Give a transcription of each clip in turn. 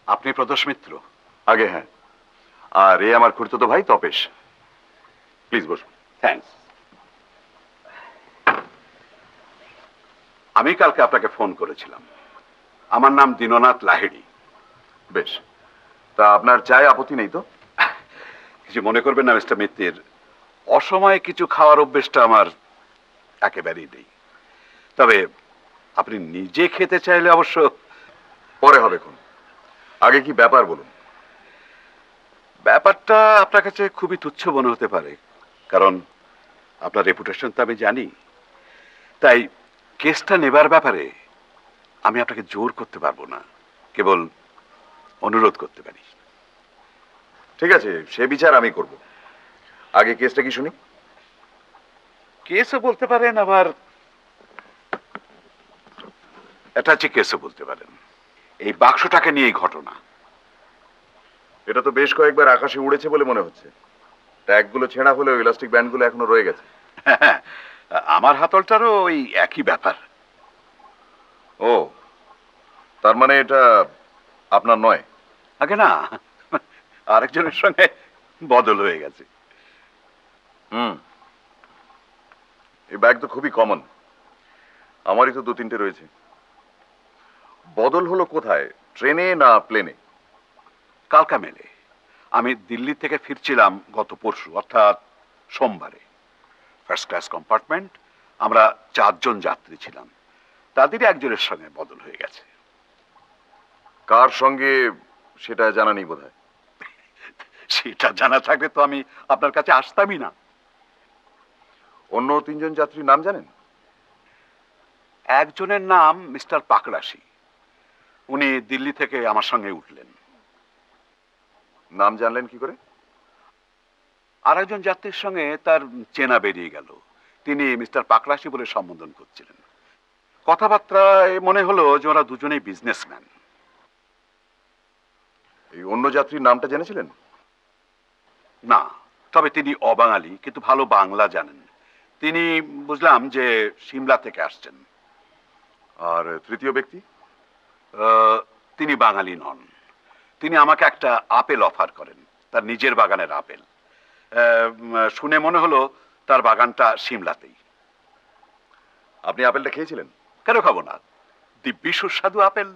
আপনি প্রদোষ মিত্র? আগে হ্যাঁ, আর এ আমার খুড়তুতো ভাই তপেশ। প্লিজ বসুন। থ্যাঙ্কস। আমি কালকে আপনাকে ফোন করেছিলাম। আমার নাম দীননাথ লাহিড়ী। বেশ, তা আপনার চায় আপত্তি নেই তো? কিছু মনে করবেন না মিস্টার মিত্তির, অসময়ে কিছু খাওয়ার অভ্যেসটা আমার একেবারেই নেই। তবে আপনি নিজে খেতে চাইলে অবশ্য পরে হবে কোন, আগে কি ব্যাপার বলুন। ব্যাপারটা আপনার কাছে খুবই তুচ্ছ মনে হতে পারে, কারণ আপনার রেপুটেশন তো আমি জানি। তাই কেসটা নেবার ব্যাপারে আমি আপনাকে জোর করতে পারবো না, কেবল অনুরোধ করতে পারি। ঠিক আছে, সে বিচার আমি করব। আগে কেসটা কি শুনি। কেসও বলতে পারেন, আবার অ্যাটাচি কেসও বলতে পারেন। এই বাক্সটাকে নিয়ে এই ঘটনা। এটা তো বেশ কয়েকবার আকাশে উড়েছে বলে মনে হচ্ছে। ট্যাগগুলো ছেঁড়া হলেও ইলাস্টিক ব্যান্ডগুলো এখনো রয়ে গেছে। হ্যাঁ, আমার হাতলটারও ওই একই ব্যাপার। ও, তার মানে এটা আপনার নয়? আগে না, আরেকজনের সঙ্গে বদল হয়ে গেছে। এই ব্যাগ তো খুবই কমন, আমারই তো 2-3টে রয়েছে। বদল হলো কোথায়, ট্রেনে না প্লেনে? কালকা মেলে। আমি দিল্লি থেকে ফিরছিলাম গত পরশু, অর্থাৎ সোমবারে। ফার্স্ট ক্লাস কম্পার্টমেন্ট, আমরা 4জন যাত্রী ছিলাম। তাদেরই একজনের সঙ্গে বদল হয়ে গেছে। কার সঙ্গে সেটা জানা নেই বোধহয়। সেটা জানা থাকলে তো আমি আপনার কাছে আসতামই না। অন্য 3জন যাত্রীর নাম জানেন? একজনের নাম মিস্টার পাকড়াশি। উনি দিল্লি থেকে আমার সঙ্গে উঠলেন। নাম জানলেন কি করে? আর একজন যাত্রীর সঙ্গে তার চেনা বেরিয়ে গেল। তিনি মিস্টার পাকড়াশি বলে সম্বোধন করছিলেন। কথাবার্তায় মনে হলো যে ওরা দুজনেই বিজনেসম্যান। এই অন্য যাত্রীর নামটা জেনেছিলেন? না, তবে তিনি অবাঙালি, কিন্তু ভালো বাংলা জানেন। তিনি বুঝলাম যে সিমলা থেকে আসছেন। আর তৃতীয় ব্যক্তি? তিনি বাঙালি নন। তিনি আমাকে একটা আপেল অফার করেন, তার নিজের বাগানের আপেল। শুনে মনে হলো তার বাগানটা সিমলাতেই। আপনি আপেলটা খেয়েছিলেন? কেন খাবো না, দিব্যি সুস্বাদু আপেল।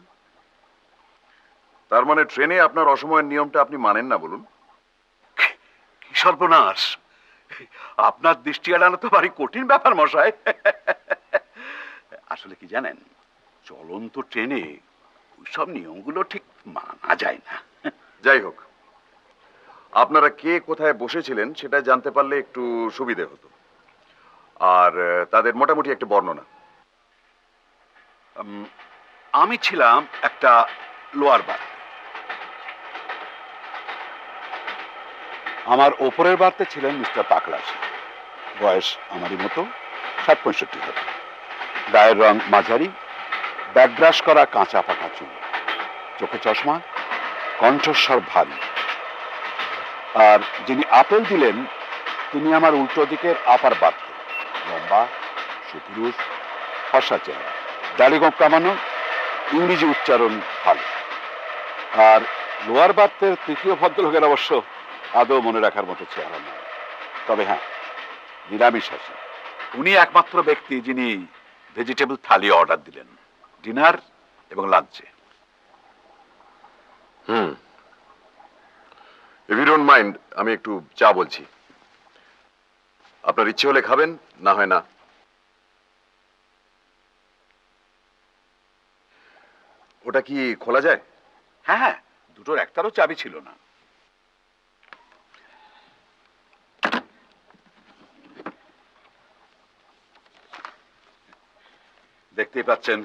তার মানে ট্রেনে আপনার অসময়ের নিয়মটা আপনি মানেন না বলুন? কি সর্বনাশ! আপনার দৃষ্টি এড়ানো তো ভারী কঠিন ব্যাপার মশাই। আসলে কি জানেন, চলন্ত ট্রেনে ওইসব নিয়মগুলো ঠিক মানা যায় না। যাই হোক, আপনারা কে কোথায় বসেছিলেন সেটা জানতে পারলে একটু সুবিধে হতো। আর তাদের মোটামুটি একটা বর্ণনা। আমি ছিলাম একটা লোয়ার বার্থ। আমার ওপরের বার্থে ছিলেন মিস্টার পাকড়াশি। বয়স আমারই মতো, 60-65 হবে। গায়ের রং মাঝারি, ব্যাকব্রাশ করা কাঁচা পাকা চুল, চোখে চশমা, কণ্ঠস্বর ভারী। আর যিনি আপেল দিলেন তিনি আমার উল্টো দিকের আপার বার্থে, লম্বা, সুপুরুষ, ফর্সা চেহারা, দাড়ি গোঁফ কামানো, ইংরেজি উচ্চারণ ভালো। আর লোয়ার বার্থের তৃতীয় ভদ্রলোকের অবশ্য আদৌ মনে রাখার মতো চেহারা নয়। তবে হ্যাঁ, নিরামিষাশী। উনি একমাত্র ব্যক্তি যিনি ভেজিটেবল থালি অর্ডার দিলেন, ডিনার এবং লাঞ্চে। ইফ ইউ ডোন্ট মাইন্ড, আমি একটু চা বলছি। আপনার ইচ্ছে হলে খাবেন, না হয় না। ওটা কি খোলা যায়? হ্যাঁ হ্যাঁ, দুটোর একটারও চাবি ছিল না। দেখতেই পাচ্ছেন,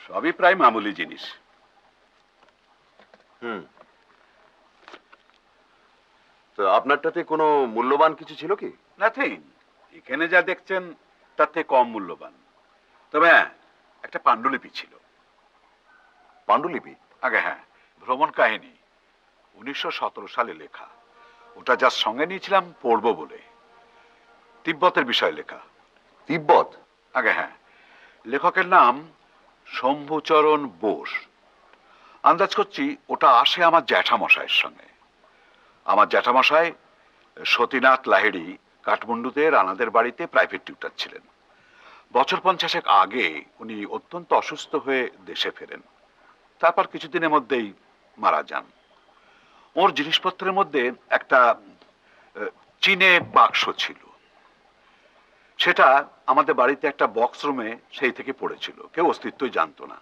সবই প্রায় মামুলি জিনিস। তো আপনারটাতে কোনো মূল্যবান কিছু ছিল কি? নাথিং। এখানে যা দেখছেন তার থেকে কম মূল্যবান। তবে হ্যাঁ, একটা পাণ্ডুলিপি ছিল। পাণ্ডুলিপি? আগে হ্যাঁ, ভ্রমণ কাহিনী, 1917 সালে লেখা। ওটা যার সঙ্গে নিয়েছিলাম পড়বো বলে। তিব্বতের বিষয়ে লেখা। তিব্বত? আগে হ্যাঁ, লেখকের নাম শম্ভুচরণ বোস। আন্দাজ করছি ওটা আসে আমার জ্যাঠামশাইয়ের সঙ্গে। আমার জ্যাঠামশাই সতীনাথ লাহিড়ী কাঠমান্ডুতে রানাদের বাড়িতে প্রাইভেট টিউটার ছিলেন। বছর 50 আগে উনি অত্যন্ত অসুস্থ হয়ে দেশে ফেরেন। তারপর কিছুদিনের মধ্যেই মারা যান। ওর জিনিসপত্রের মধ্যে একটা চীনে বাক্স ছিল। সেটা আমাদের বাড়িতে একটা বক্স রুমে সেই থেকে পড়েছিল, কেউ অস্তিত্বই জানতো না।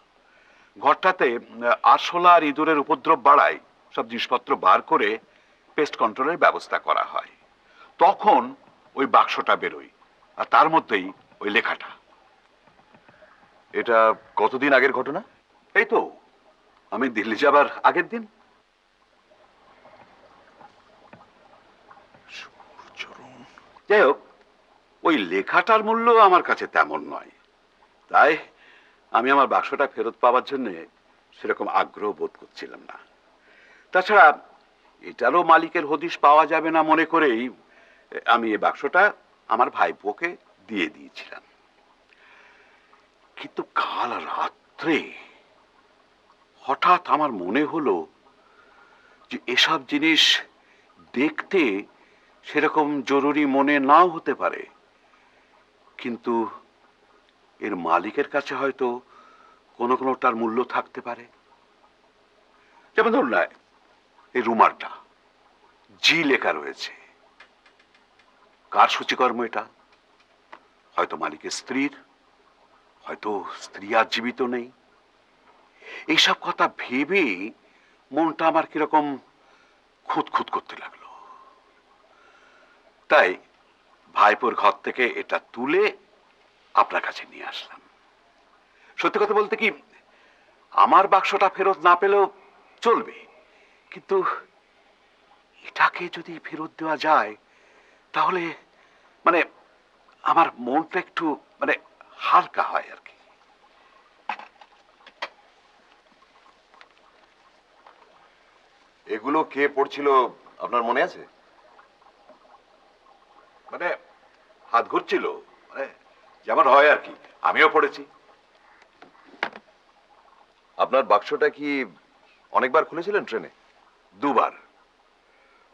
ঘরটাতে আরশোলা আর ইঁদুরের উপদ্রব বাড়ায় সব জিনিসপত্র বার করে পেস্ট কন্ট্রোলের ব্যবস্থা করা হয়। তখন ওই বাক্সটা বেরোয়, আর তার মধ্যেই ওই লেখাটা। এটা কতদিন আগের ঘটনা? এই তো আমি দিল্লি যাবার আগের দিন। যাই হোক, ওই লেখাটার মূল্য আমার কাছে তেমন নয়, তাই আমি আমার বাক্সটা ফেরত পাওয়ার জন্য সেরকম আগ্রহ বোধ করছিলাম না। তাছাড়া এটারও মালিকের হদিশ পাওয়া যাবে না মনে করেই আমি এই বাক্সটা আমার ভাইপোকে দিয়ে দিয়েছিলাম। কিন্তু কাল রাত্রে হঠাৎ আমার মনে হলো যে এসব জিনিস দেখতে সেরকম জরুরি মনে নাও হতে পারে, কিন্তু এর মালিকের কাছে হয়তো কোনো কোনোটার মূল্য থাকতে পারে। যেমন ধরুন না, এই রুমালটা জি লেখা রয়েছে। কার সূচিকর্ম এটা? হয়তো মালিকের স্ত্রীর, হয়তো স্ত্রী আর জীবিত নেই। এইসব কথা ভেবে মনটা আমার কিরকম খুঁতখুত করতে লাগলো। তাই ভাইপোর ঘর থেকে এটা তুলে আপনার কাছে নিয়ে আসলাম। সত্যি কথা বলতে কি, আমার বাক্সটা ফেরত না পেলেও চলবে, কিন্তু এটাকে যদি ফেরত দেওয়া যায় তাহলে মানে আমার মনটা একটু মানে হালকা হয় আর কি। এগুলো কে পড়ছিল আপনার মনে আছে? মানে হাত ঘুরছিল, মানে যেমন হয় আর কি, আমিও পড়েছি। আপনার বাক্সটা কি অনেকবার খুলেছিলেন ট্রেনে? দুবার।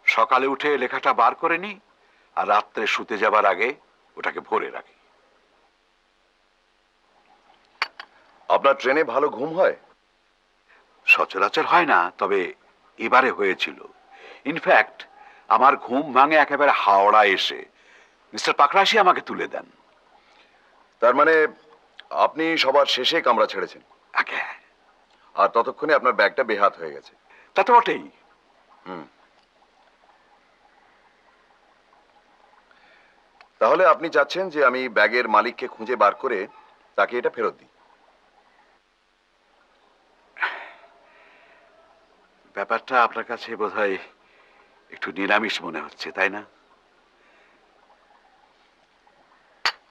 সকালে উঠে লেখাটা বার করে নি, আর রাত্রে শুতে যাবার আগে ওটাকে ভরে রাখি। আপনার ট্রেনে ভালো ঘুম হয়? সচরাচর হয় না, তবে এবারে হয়েছিল। ইনফ্যাক্ট আমার ঘুম ভাঙে একেবারে হাওড়া এসে মিস্টার পাকরাশি আমাকে তুলে দেন। তার মানে আপনি সবার শেষে কামরা ছেড়েছেন, আগে আর ততক্ষণে আপনার ব্যাগটা বেহাত হয়ে গেছে। তা তো বটেই। হুম। তাহলে আপনি চাচ্ছেন যে আমি ব্যাগের মালিককে খুঁজে বার করে তাকে এটা ফেরত দিই? ব্যাপারটা আপনার কাছে বোধহয় একটু নিরামিষ মনে হচ্ছে, তাই না?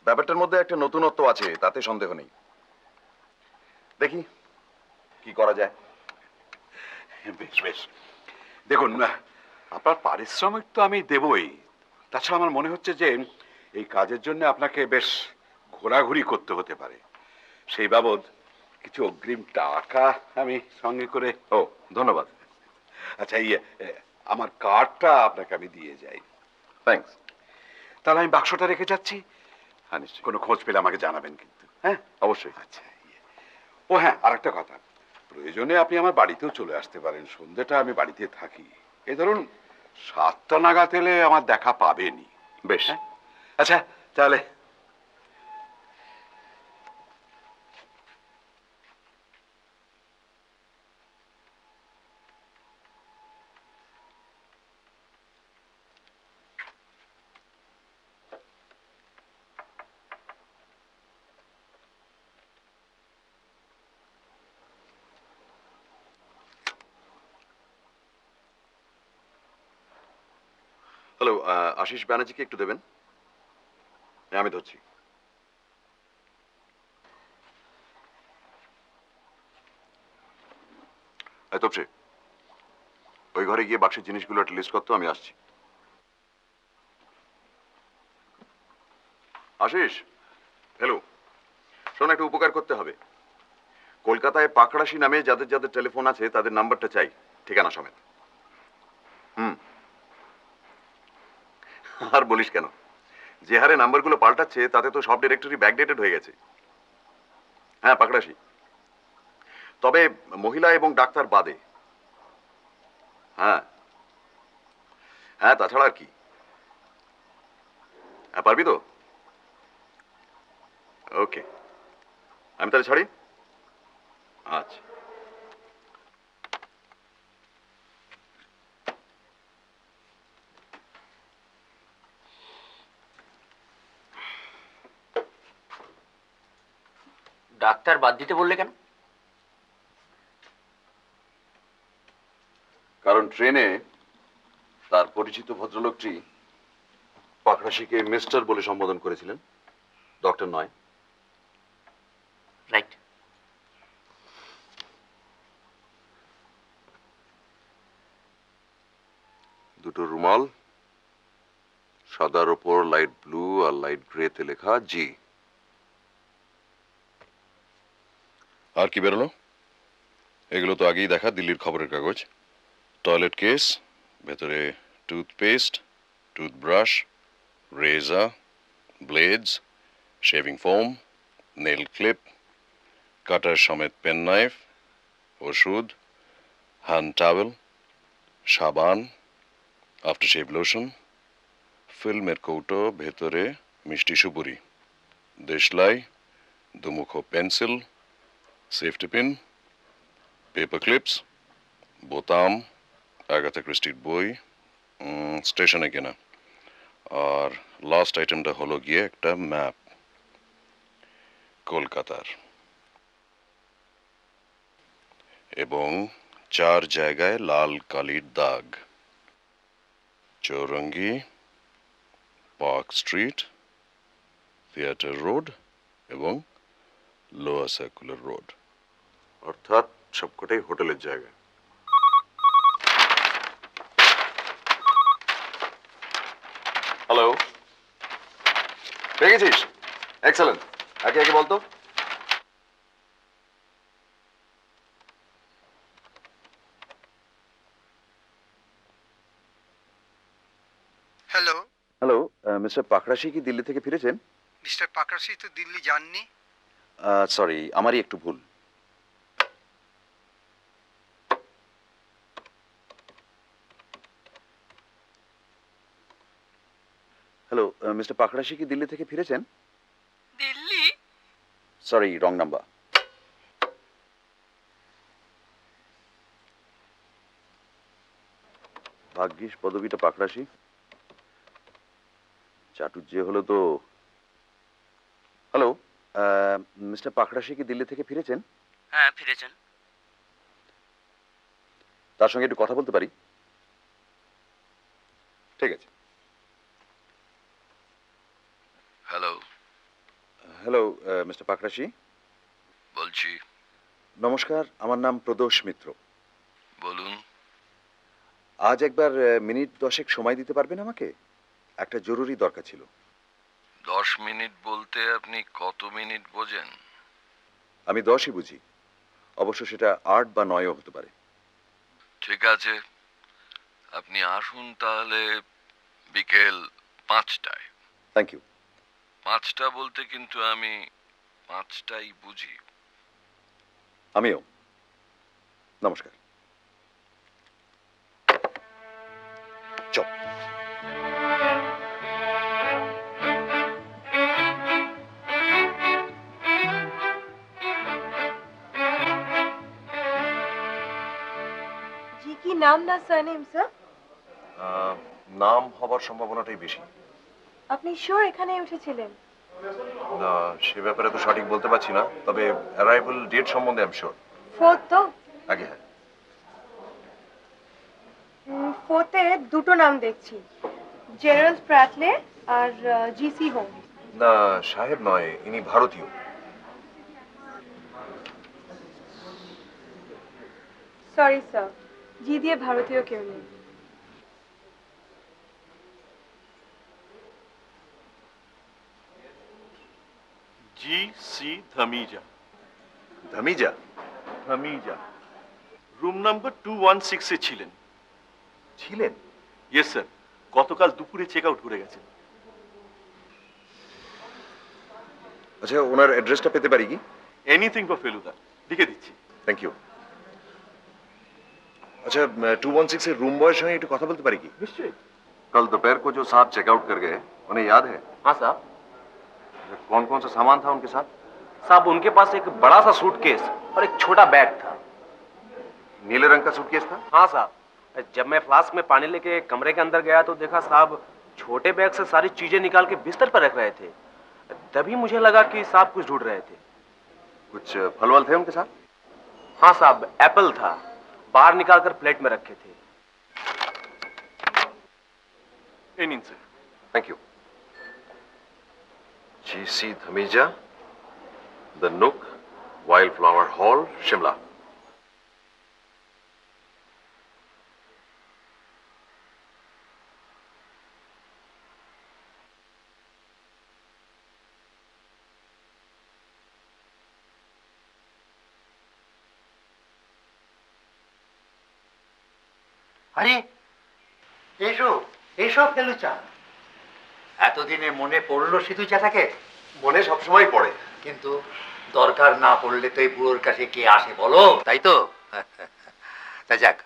ব্যাপারটার মধ্যে একটা নতুনত্ব আছে, তাতে সন্দেহ নেই। দেখি কি করা যায়। বেশ বেশ, দেখুন, আপনার পারিশ্রমিক তো আমি দেবই। তাছাড়া আমার মনে হচ্ছে যে এই কাজের জন্য আপনাকে বেশ ঘোরাঘুরি করতে হতে পারে। সেই বাবদ কিছু অগ্রিম টাকা আমি সঙ্গে করে। ও, ধন্যবাদ। আচ্ছা, আমার কার্ডটা আপনাকে আমি দিয়ে যাই। থ্যাঙ্কস। তাহলে আমি বাক্সটা রেখে যাচ্ছি। হ্যাঁ, নিশ্চয়ই। কোনো খোঁজ পেলে আমাকে জানাবেন কিন্তু, হ্যাঁ? অবশ্যই। আচ্ছা, ও হ্যাঁ, আরেকটা কথা, প্রয়োজনে আপনি আমার বাড়িতেও চলে আসতে পারেন। সন্ধ্যেটা আমি বাড়িতে থাকি। এই ধরুন 7টা নাগাদ এলে আমার দেখা পাবেনই। বেশ। হ্যাঁ? আচ্ছা, তাহলে। হ্যালো, আশিস ব্যানার্জিকে একটু দেবেন। হ্যাঁ, আমি ধরছি। তপসে, ওই ঘরে গিয়ে বাক্সের জিনিসগুলো একটা লিস্ট করতো, আমি আসছি। আশিস, হ্যালো, শোন, একটা উপকার করতে হবে। কলকাতায় পাকড়াশি নামে যাদের যাদের টেলিফোন আছে তাদের নাম্বারটা চাই, ঠিকানা সমেত। হুম। আর বলিস কেন, যে হারে নাম্বারগুলো পাল্টাচ্ছে তাতে তো সব ডিরেক্টরি ব্যাকডেটেড হয়ে গেছে। হ্যাঁ, পাকড়াশি, তবে মহিলা এবং ডাক্তার বাদে। হ্যাঁ হ্যাঁ, তাছাড়া আর কি। হ্যাঁ, পারবি তো? ওকে, আমি তাহলে ছাড়ি। আচ্ছা। ডাক্তার বাদ দিতে বললে কেন? কারণ ট্রেনে তার পরিচিত ভদ্রলোকটি পাকড়াশিকে মিস্টার বলে সম্বোধন করেছিলেন, ডক্টর নয়। রাইট। দুটো রুমাল, সাদার ওপর লাইট ব্লু আর লাইট গ্রেতে লেখা জি। আর কি বেরোলো? এগুলো তো আগেই দেখা, দিল্লির খবরের কাগজ। টয়লেট কেস, ভেতরে toothpaste, toothbrush, razor, blades, shaving foam, nail clip, cutter সমেত পেন নাইফ, ওষুধ, হ্যান্ড টাওয়েল, সাবান, আফটারশেভ লোশন, ফিল্মের কৌটো, ভেতরে মিষ্টি সুপুরি, দেশলাই, দুমুখো pencil, safety pin, paper clips, বোতাম, আগাথা ক্রিস্টির বই, স্টেশনে কেনা। আর লাস্ট আইটেমটা হলো গিয়ে একটা ম্যাপ কলকাতার, এবং 4 জায়গায় লাল কালির দাগ: Chowringhee, park street, theatre road এবং লোয়ার সার্কুলার রোড। অর্থাৎ সবকটাই হোটেলের জায়গা। হ্যালো, পেয়ে গেছিস? এক্সেলেন্ট। একে একে বলতো। হ্যালো, হ্যালো, মিস্টার পাকড়াশি কি দিল্লি থেকে ফিরেছেন? মিস্টার পাকরাশি তো দিল্লি যাননি। সরি, আমারই একটু ভুল। হ্যালো, মিস্টার পাকড়াশি কি দিল্লি থেকে ফিরেছেন? দিল্লি? Sorry, wrong number. ভাগ্যিস পদবিটা পাকড়াশি, চাটুর্যে হলো তো। হ্যালো, মিস্টার পাকড়াশি কি দিল্লি থেকে ফিরেছেন? হ্যাঁ, ফিরেছেন। তার সঙ্গে একটু কথা বলতে পারি? ঠিক আছে। Hello, hello, mister Pakrashi. বলছি। নমস্কার, আমার নাম প্রদোষ মিত্র। বলুন। আজ একবার মিনিট 10 সময় দিতে পারবেন আমাকে? একটা জরুরি দরকার ছিল। 10 মিনিট বলতে আপনি কত মিনিট বোঝেন? আমি 10ই বুঝি, অবশ্য সেটা 8 বা 9ও হতে পারে। ঠিক আছে, আপনি আসুন তাহলে বিকেল 5টায়। Thank you. 5টা বলতে কিন্তু আমি 5টাই বুঝি। আমিও। নমস্কার। চল। जी की नाम ना सरनेम স্যার? নাম হবার সম্ভাবনাটাই বেশি। আপনি শিওর এখানে উঠেছিলেন? না, সে ব্যাপারে তো সঠিক বলতে পারছি না, তবে অ্যারাইভাল ডেট সম্বন্ধে আমি শিওর। ফোর্থ তো? আগে হ্যাঁ। ফোর্থে দুটো নাম দেখছি, জেরাল্ড প্র্যাটলে আর জিসি হোম। না, সাহেব নয়, ইনি ভারতীয়। সরি স্যার, জি দিয়ে ভারতীয় কেউ নেই। जी सी धमीजा। ধামিজা? হামিজা রুম নাম্বার 216 এ ছিলেন। ছিলেন? ইয়েস স্যার, গতকাল দুপুরে চেক আউট করে গেছেন। আচ্ছা, ওনার অ্যাড্রেসটা পেতে পারি কি? এনিথিং ফর ফেলুদা, লিখে দিচ্ছি। Thank you. अच्छा 216 से रूम बॉय संगे একটু কথা বলতে পারি কি? নিশ্চয়ই। कल दोपहर को जो साहब चेकआउट कर गए, उन्हें याद है? हाँ साहब। कौन कौन सा सामान था उनके साथ? साहब उनके पास एक बड़ा सा सूटकेस और एक छोटा बैग था। नीले रंग का सूटकेस था? हाँ साहब, जब मैं फ्लास्क में पानी लेके कमरे के अंदर गया तो देखा साहब छोटे बैग से सारी चीजें निकाल के बिस्तर पर रख रहे थे। तभी मुझे लगा कि साहब कुछ ढूंढ रहे थे। कुछ फल वल थे उनके साथ? हाँ साहब, एप्पल था, बाहर निकाल कर प्लेट में रखे थे। এই নিন sir. Thank you. GC Dhamija, the नुक, वाइल्ड फ्लावर हॉल, शिमला। আরে এসো এসো ফেলুচা, এতদিনে মনে পড়লো সিধু চাটাকে? মনে সবসময় পড়ে। কিন্তু দরকার না পড়লে তো এই বুড়োর কাছে কে আসে বলো, তাই তো? তা যাক,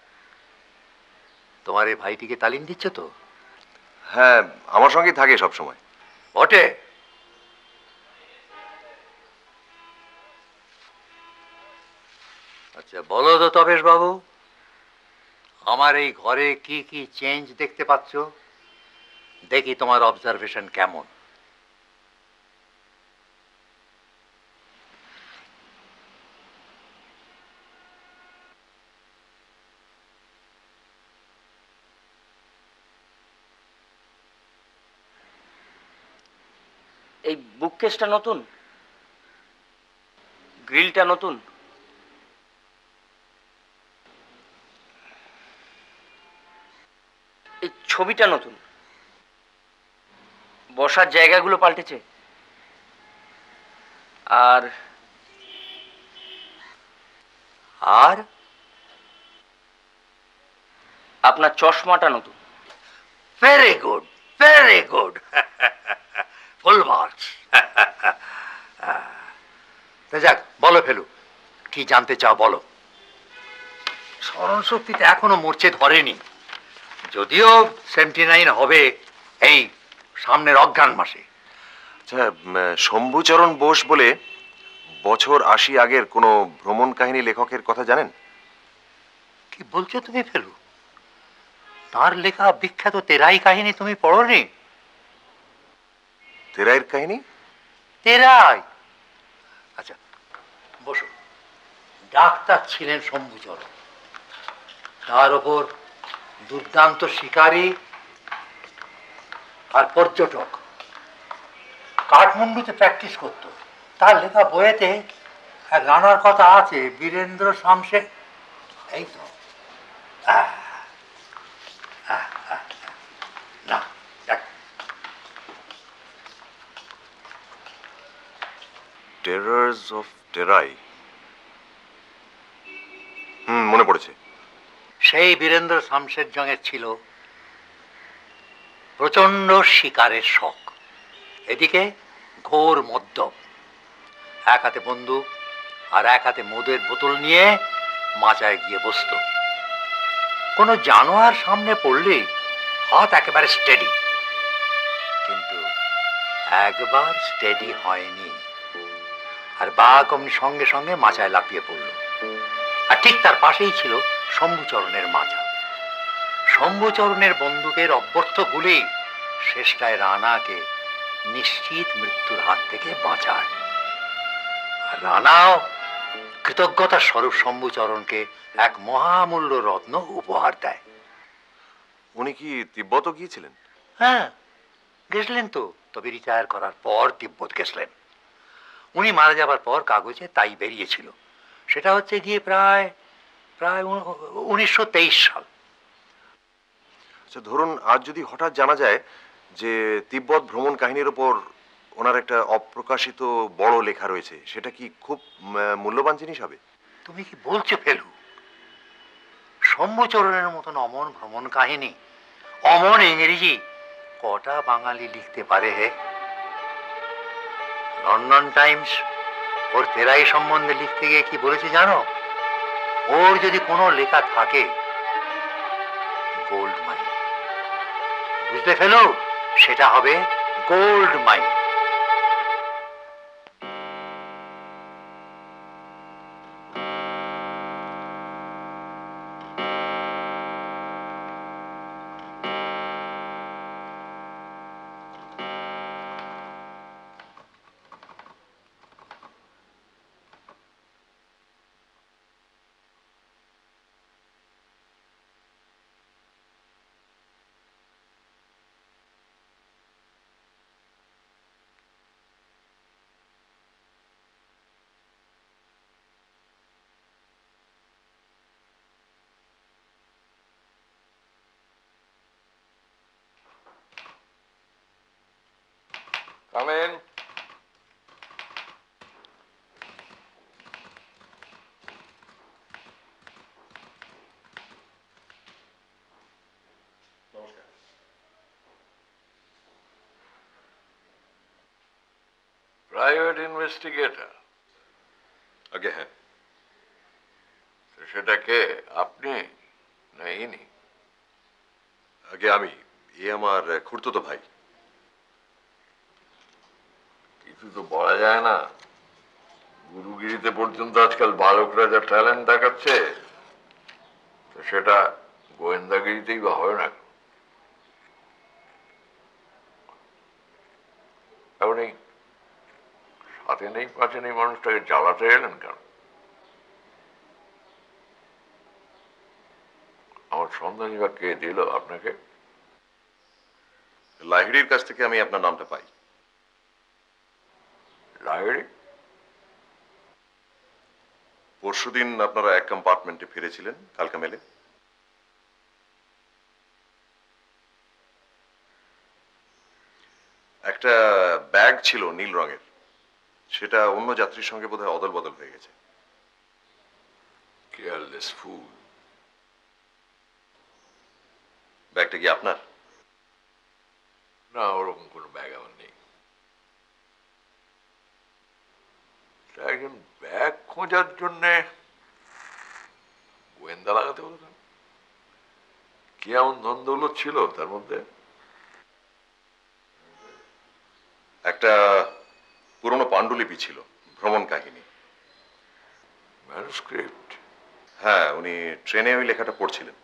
তোমার এই ভাইটিকে তালিম দিচ্ছ তো? হ্যাঁ, আমার সঙ্গেই থাকে সব সময়। বটে। আচ্ছা বলো তো তপেশ বাবু, আমার এই ঘরে কি কি চেঞ্জ দেখতে পাচ্ছ? দেখি তোমার অবজারভেশন কেমন। এই বুককেসটা নতুন, গ্রিলটা নতুন, এই ছবিটা নতুন, বসার জায়গাগুলো পাল্টেছে, আর আর আপনার চশমাটা নতুন। Very good, very good, full marks. যাক বলো ফেলু, কি জানতে চাও বলো। স্মরণ শক্তিটা এখনো মরচে ধরেনি, যদিও 79 হবে এই সামনের অজ্ঞান মাসে। আচ্ছা, শম্ভুচরণ বোস বলে বছর 80 আগের কোনো ভ্রমণ কাহিনী লেখকের কথা জানেন? কি বলছো তুমি ফেলু? তার লেখা বিখ্যাত তেরাই কাহিনী তুমি পড়োনি? তেরাইয়ের কাহিনী? তেরাই? আচ্ছা বসো। ডাক্তার ছিলেন শম্ভুচরণ, তার ওপর দুর্দান্ত শিকারী আর পর্যটক, কাঠমান্ডুতে প্র্যাকটিস করত। তার লেখা বইয়েতে এক রানার কথা আছে, বীরেন্দ্র শামসে, এই তো। না দেখ, টেরার্স অফ টেরাই। মনে পড়েছে। সেই বীরেন্দ্র শামশের জঙের ছিল প্রচন্ড শিকারের শখ, এদিকে ঘোর মদ্যপ, এক হাতে বন্দুক আর এক হাতে মদের বোতল নিয়ে মাচায় গিয়ে বসত। কোনো জানোয়ার সামনে পড়লেই হাত একেবারে স্টেডি, কিন্তু একবার স্টেডি হয়নি, আর বাঘ অমনি সঙ্গে সঙ্গে মাচায় লাফিয়ে পড়ল। আর ঠিক তার পাশেই ছিল শম্ভুচরণের মাচা। শম্ভুচরণের বন্দুকের অব্যর্থ গুলি শেষটায় রানাকে নিশ্চিত মৃত্যুর হাত থেকে বাঁচায়। আর রানাও কৃতজ্ঞতার স্বরূপ শম্ভুচরণকে এক মহামূল্য রত্ন উপহার দেয়। উনি কি তিব্বতও গিয়েছিলেন? হ্যাঁ গেছিলেন তো, তবে রিটায়ার করার পর তিব্বত গেছিলেন। উনি মারা যাবার পর কাগজে তাই বেরিয়েছিল। সেটা হচ্ছে গিয়ে প্রায় 1923 সাল। আচ্ছা ধরুন আজ যদি হঠাৎ জানা যায় যে তিব্বত ভ্রমণ কাহিনীর উপর ওনার একটা অপ্রকাশিত বড় লেখা রয়েছে, সেটা কি খুব মূল্যবান জিনিস হবে? তুমি কি বলছো ফেলু? সম্যচরণের মতন অমন ভ্রমণ কাহিনী, অমন ইংরেজি কটা বাঙালি লিখতে পারে হে? লন্ডন টাইমস ওর ফেরাই সম্বন্ধে লিখতে গিয়ে কি বলেছে জানো? ওর যদি কোনো লেখা থাকে, গোল্ড মাইন, বুঝতে ফেলো, সেটা হবে gold mine. Come in. Private investigator? আগে হ্যাঁ। সেটা কে, আপনি না ইনি? আগে আমি, এ আমার খুড়তুতো ভাই। কিছু তো বলা যায় না, গুরুগিরিতে পর্যন্ত আজকাল বালকরা যা ট্যালেন্ট দেখাচ্ছে, তো সেটা গোয়েন্দাগিরিতেই বা হয় না। আপনি সাথে নেই পাশে নেই মানুষটাকে জ্বালাতে এলেন কেন? আমার সন্ধানী বা কে দিল আপনাকে? লাহিড়ির কাছ থেকে আমি আপনার নামটা পাই। লাহিড়ি? পরশুদিন আপনারা এক কম্পার্টমেন্টে ফিরেছিলেন কালকা মেলে। একটা ব্যাগ ছিল নীল রঙের, সেটা অন্য যাত্রীর সঙ্গে বোধহয় অদল বদল হয়ে গেছে। কেয়ারলেস ফুল। ব্যাগটা কি আপনার? না, ওরকম কোনো ব্যাগ আমার নেই। একজন ব্যাগ খোঁজার জন্য গোয়েন্দা লাগাতে হলো কেন? কি এমন দ্বন্দ্ব ছিল তার মধ্যে? একটা পুরনো পাণ্ডুলিপি ছিল, ভ্রমণ কাহিনী। ম্যানুস্ক্রিপ্ট? হ্যাঁ, উনি ট্রেনে ওই লেখাটা পড়ছিলেন।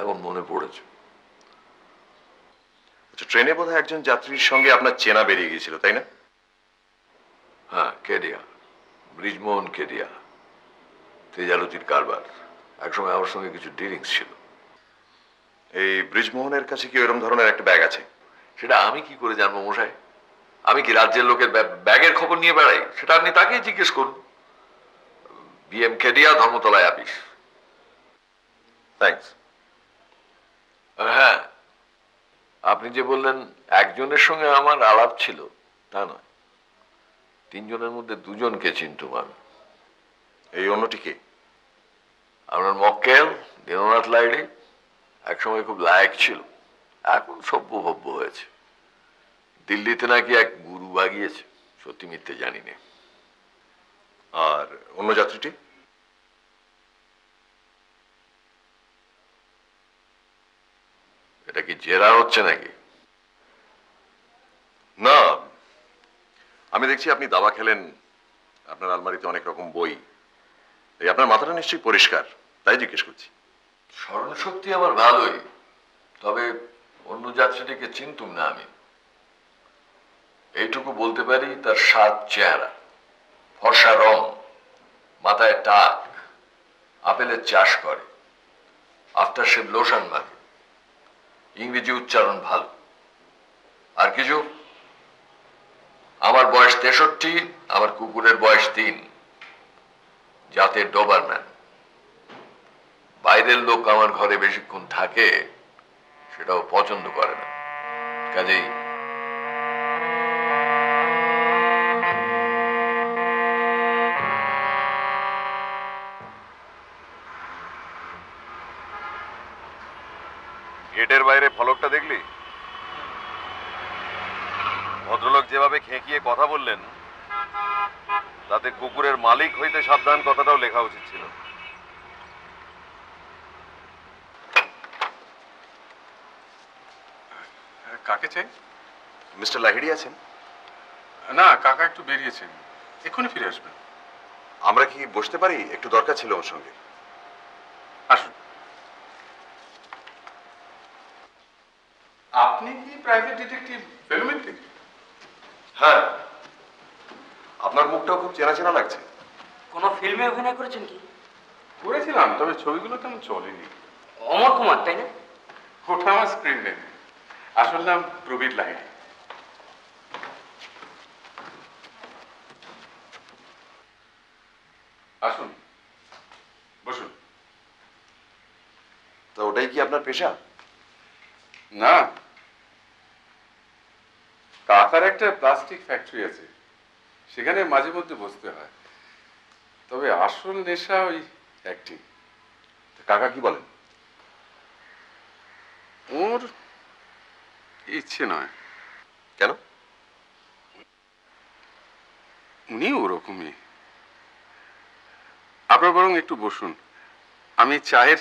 এখন মনে পড়েছে। আচ্ছা, ট্রেনে বোধহয় একজন যাত্রীর সঙ্গে আপনার চেনা বেরিয়ে গিয়েছিল, তাই না? হ্যাঁ, কেডিয়া, ব্রিজমোহন কেডিয়া, তেজালতির কারবার। একসময় আমার সঙ্গে কিছু ডিলিংস ছিল। এই ব্রিজমোহনের কাছে কি এরকম ধরনের একটা ব্যাগ আছে? সেটা আমি কি করে জানবো মশাই? আমি কি রাজ্যের লোকের ব্যাগের খবর নিয়ে বেড়াই? সেটা আপনি তাকেই জিজ্ঞেস করুন। বিএম কেডিয়া, ধর্মতলায় আপিস। থ্যাঙ্কস। হ্যাঁ, আপনি যে বললেন একজনের সঙ্গে আমার আলাপ ছিল, তা নয়। তিনজনের মধ্যে দুজনকে চিনতুম আমি। এই অন্যটি কে? আপনার মক্কেল দীননাথ লাইড়ি একসময় খুব লায়ক ছিল, এখন সভ্য ভব্য হয়েছে। দিল্লিতে নাকি এক গুরু বাগিয়েছে, সত্যি মিথ্যে জানি না। আর অন্য যাত্রীটি? এটা কি জেরা হচ্ছে নাকি? না, আমি দেখছি আপনি দাবা খেলেন, আপনার আলমারিতে অনেক রকম বই। এই আপনার মাথাটা নিশ্চয়ই পরিষ্কার, তাই জিজ্ঞেস করছি। স্মরণ শক্তি আমার ভালোই, তবে অন্য যাত্রীটিকে চিনতুম না আমি। এইটুকু বলতে পারি, তার সাত চেহারা, ফর্সা রং, মাথায় টাক, আপেলের চাষ করে, আফটার শেভ লোশন মাখে, ইংরেজি উচ্চারণ ভালো। আর কিছু? আমার বয়স 63, আমার কুকুরের বয়স 3, জাতের ডোবারম্যান। বাইরের লোক আমার ঘরে বেশিক্ষণ থাকে সেটাও পছন্দ করে না। কাজেই গেটের বাইরে ফলকটা দেখলি? ভদ্রলোক যেভাবে খেঁকিয়ে কথা বললেন, তাতে কুকুরের মালিক হইতে সাবধান কথাটাও লেখা উচিত ছিল। কাকে চাই? মিস্টার লাহিড়ী আছেন? না, কাকা একটু বেরিয়েছেন, এক্ষুনি ফিরে আসবেন। আমরা কি বসতে পারি? একটু দরকার ছিল ওর সঙ্গে। আসুন। আপনি কি প্রাইভেট ডিটেকটিভ ফিল্মের থেকে? হ্যাঁ, আপনার মুখটাও খুব চেনা চেনা লাগছে। কোনো ফিল্মে অভিনয় করেছেন কি? করেছিলাম, তবে ছবিগুলো তেমন চলেনি। অমর কুমার, তাই না? ওটা আমার স্ক্রিন নেম। আসল নাম প্রবীর লাহিড়ী। আসুন, বসুন। তো ওটাই কি আপনার পেশা? না, কাকার একটা প্লাস্টিক ফ্যাক্টরি আছে, সেখানে মাঝে মধ্যে বসতে হয়। তবে আসল নেশা ওই অ্যাক্টিং। কাকা কি বলেন? ওর ইচ্ছে নয়। কেন? উনি ওরকমই। আপনার বরং একটু বসুন, আমি চায়ের।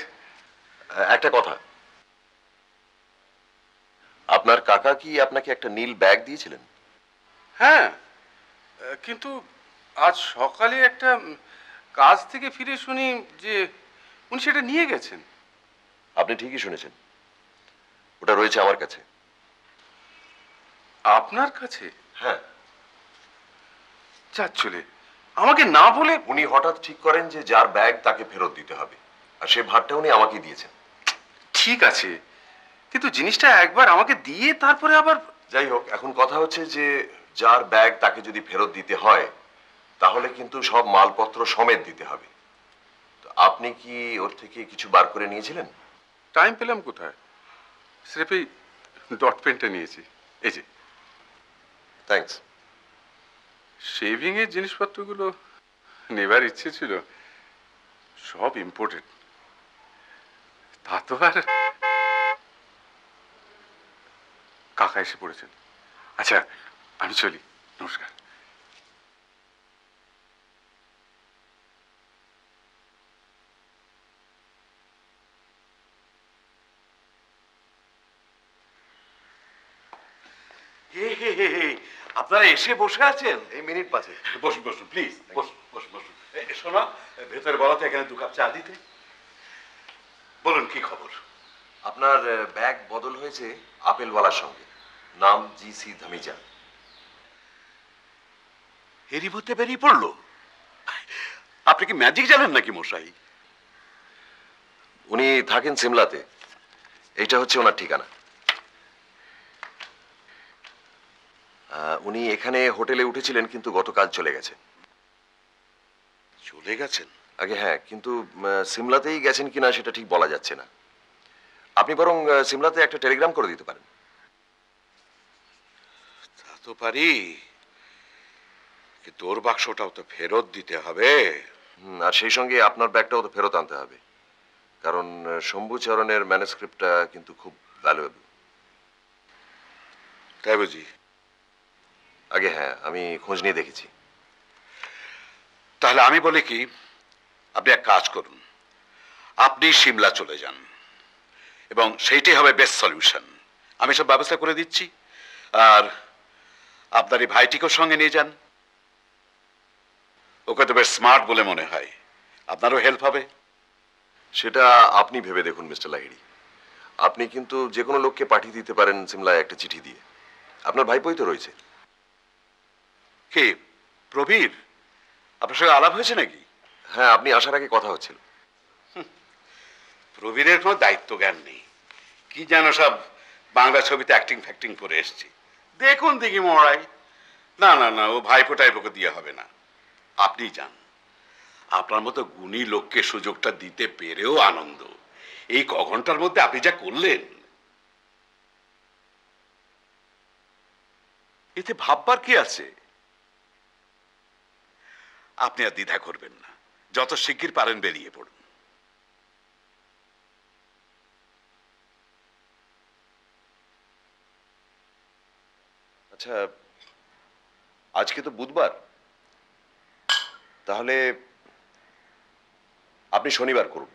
একটা কথা, আপনার কাকা কি আপনাকে একটা নীল ব্যাগ দিয়েছিলেন? হ্যাঁ, কিন্তু আজ সকালে একটা কাজ থেকে ফিরে শুনি যে উনি সেটা নিয়ে গেছেন। আপনি ঠিকই শুনেছেন, ওটা রয়েছে আমার কাছে। আপনার কাছে? হ্যাঁ। চলে আমাকে না বলে। উনি হঠাৎ ঠিক করেন যে যার ব্যাগ তাকে ফেরত দিতে হবে, আর সে ভারটা উনি আমাকে দিয়েছেন। ঠিক আছে, কিন্তু জিনিসটা একবার আমাকে দিয়ে তারপরে আবার। যাই হোক, এখন কথা হচ্ছে যে যার ব্যাগ তাকে যদি ফেরত দিতে হয়, তাহলে কিন্তু সব মালপত্র সমেত দিতে হবে। তো আপনি কি ওর থেকে কিছু বার করে নিয়েছিলেন? টাইম পেলাম কোথায়, স্রেফ এই ডট পেনটা নিয়েছি। এই যে। থ্যাঙ্কস। শেভিং এর জিনিসপত্রগুলো নেবার ইচ্ছে ছিল, সব ইম্পোর্টেড। তা তো আর। কাকা এসে পড়েছেন। আচ্ছা, আমি চলি, নমস্কার। আপনারা এসে বসে আছেন? এই মিনিট পাঁচে। বসুন বসুন, প্লিজ বসুন বসুন বসুন। শোনা, ভেতরে বলা তো এখানে 2 কাপ চা দিতে। বলুন, কি খবর? আপনার ব্যাগ বদল হয়েছে আপেলওয়ালার সঙ্গে, নাম জি.সি. ধামিজা। এরই মধ্যে বেরিয়ে পড়লো? আপনি কি ম্যাজিক জানেন নাকি মশাই? উনি থাকেন সিমলাতে, এইটা হচ্ছে ওনার ঠিকানা। উনি এখানে হোটেলে উঠেছিলেন, কিন্তু গতকাল চলে গেছেন। চলে গেছেন? আগে হ্যাঁ, কিন্তু সিমলাতেই গেছেন কিনা সেটা ঠিক বলা যাচ্ছে না। আপনি বরং সিমলাতে একটা টেলিগ্রাম করে দিতে পারেন। তা তো পারি, কিন্তু ওর বাক্সটাও তো ফেরত দিতে হবে। আর সেই সঙ্গে আপনার ব্যাগটাও তো ফেরত আনতে হবে, কারণ শম্ভুচরণের ম্যানুস্ক্রিপ্টটা কিন্তু খুব ভ্যালুয়েবল। তাই বুঝি? আগে হ্যাঁ, আমি খোঁজ নিয়ে দেখেছি। তাহলে আমি বলি কি, আপনি এক কাজ করুন, আপনি সিমলা চলে যান, এবং সেইটাই হবে বেস্ট সলিউশন। আমি সব ব্যবস্থা করে দিচ্ছি। আর আপনার এই ভাইটিকেও সঙ্গে নিয়ে যান, ওকে তো বেশ স্মার্ট বলে মনে হয়, আপনারও হেল্প হবে। সেটা আপনি ভেবে দেখুন মিস্টার লাহিড়ী। আপনি কিন্তু যে কোনো লোককে পাঠিয়ে দিতে পারেন সিমলায় একটা চিঠি দিয়ে। আপনার ভাইপোই তো রয়েছে। কে? প্রবীর? আপনার সঙ্গে আলাপ হয়েছে নাকি? হ্যাঁ, আপনি আসার আগে কথা হচ্ছিল। প্রবীরের কোনো দায়িত্ব জ্ঞান নেই, কি যেন সব বাংলা ছবিতে অ্যাক্টিং ফ্যাক্টিং করে এসছি। দেখুন দেখি মহারাই, না না না, ও ভাইপো টাইপোকে দিয়ে হবে না। আপনি যান, আপনার মতো গুণী লোককে সুযোগটা দিতে পেরেও আনন্দ। এই ক ঘন্টার মধ্যে আপনি যা করলেন। এতে ভাববার কি আছে? আপনি আর দ্বিধা করবেন না, যত শিগগির পারেন বেরিয়ে পড়ুন। আচ্ছা, আজকে তো বুধবার, তাহলে আপনি শনিবার করুন।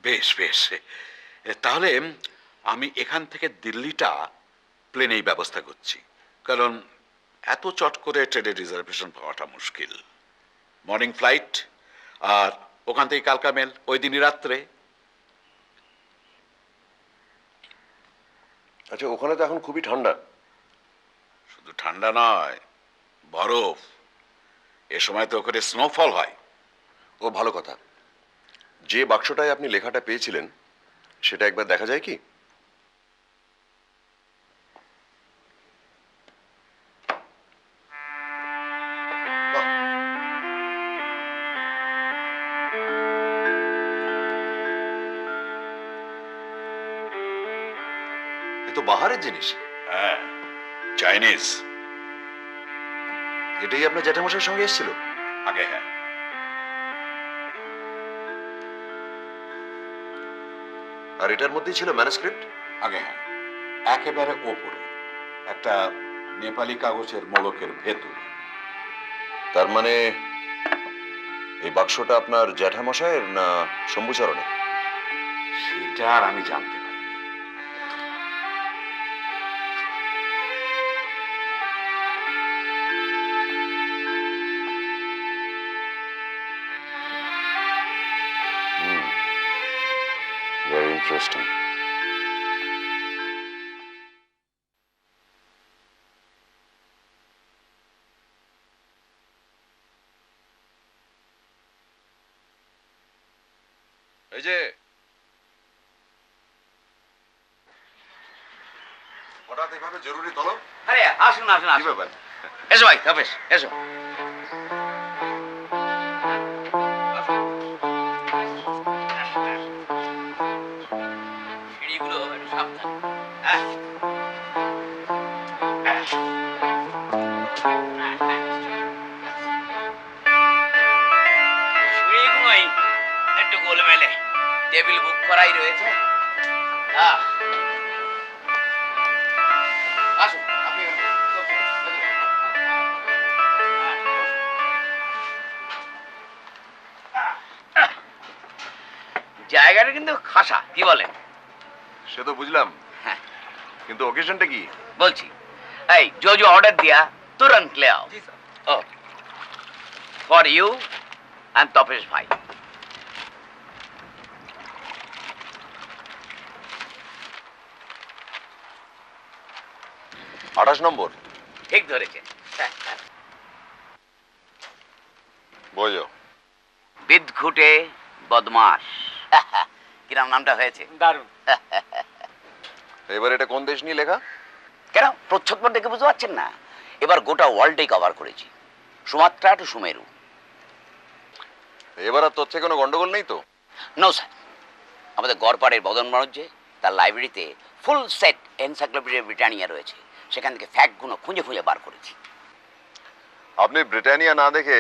বেশ বেশ, তাহলে আমি এখান থেকে দিল্লিটা প্লেনেই ব্যবস্থা করছি, কারণ এত চট করে ট্রেনের রিজার্ভেশন পাওয়াটা মুশকিল। মর্নিং ফ্লাইট, আর ওখান থেকে কালকা মেল ওই দিনই রাত্রে। আচ্ছা, ওখানে তো এখন খুবই ঠান্ডা। শুধু ঠান্ডা নয়, বরফ। এ সময় তো ওখানে স্নোফল হয়। ও ভালো কথা। যে বাক্সটায় আপনি লেখাটা পেয়েছিলেন সেটা একবার দেখা যায় কি? এ তো বাহারের জিনিস। হ্যাঁ, চাইনিজ। এটাই আপনার জ্যাঠামশাইয়ের সঙ্গে এসেছিল? আগে হ্যাঁ। আর এটার মধ্যেই ছিল ম্যানুস্ক্রিপ্ট? আগে হ্যাঁ, একেবারে ওপরে একটা নেপালি কাগজের মোড়কের ভেতর। তার মানে এই বাক্সটা আপনার জ্যাঠামশাইয়ের না শম্ভুচরণের? সেটা আর আমি জানতে পারি। Very interesting. এই যে হঠাৎ এভাবে জরুরি তলব? আরে আসুন আসুন কি আসুন, ব্যাপার? এসো ভাই তবেশ এসো। সিঁড়িগুলো একটু সাবধান। হ্যাঁ সিঁড়িগুলোই একটু গোলমেলে, টেবিল বুক করাই রয়েছে। আসুন আপনি জায়গাটা কিন্তু খাসা, কি বলেন? সে তো বুঝলাম, হ্যাঁ কিন্তু অকেশনটা কি? বলছি, এই जो जो ऑर्डर दिया तुरंत ले आओ। ओ फॉर यू एंड तपेश भाई। আঠাশ নম্বর। ঠিক ধরেছেন। বোঝো। বিদঘুটে বদমাস। কিরম নামটা হয়েছে? দারুণ। এবার এটা কোন দেশ নিয়ে লেখা? কেন প্রচ্ছদ দেখে বুঝতে পারছেন না? এবার গোটা ওয়ার্ল্ডেই কভার করেছি, সুমাত্রা টু সুমেরু। এবার আর তথ্যে কোনো গন্ডগোল নেই তো? নো স্যার, আমাদের গড়পাড়ের বদন বাণিজ্যে তার লাইব্রেরিতে ফুল সেট এনসাইক্লোপিডিয়া ব্রিটানিয়া রয়েছে, সেখান থেকে ফ্যাক্টগুলো খুঁজে খুঁজে বার করেছি। আপনি ব্রিটানিয়া না দেখে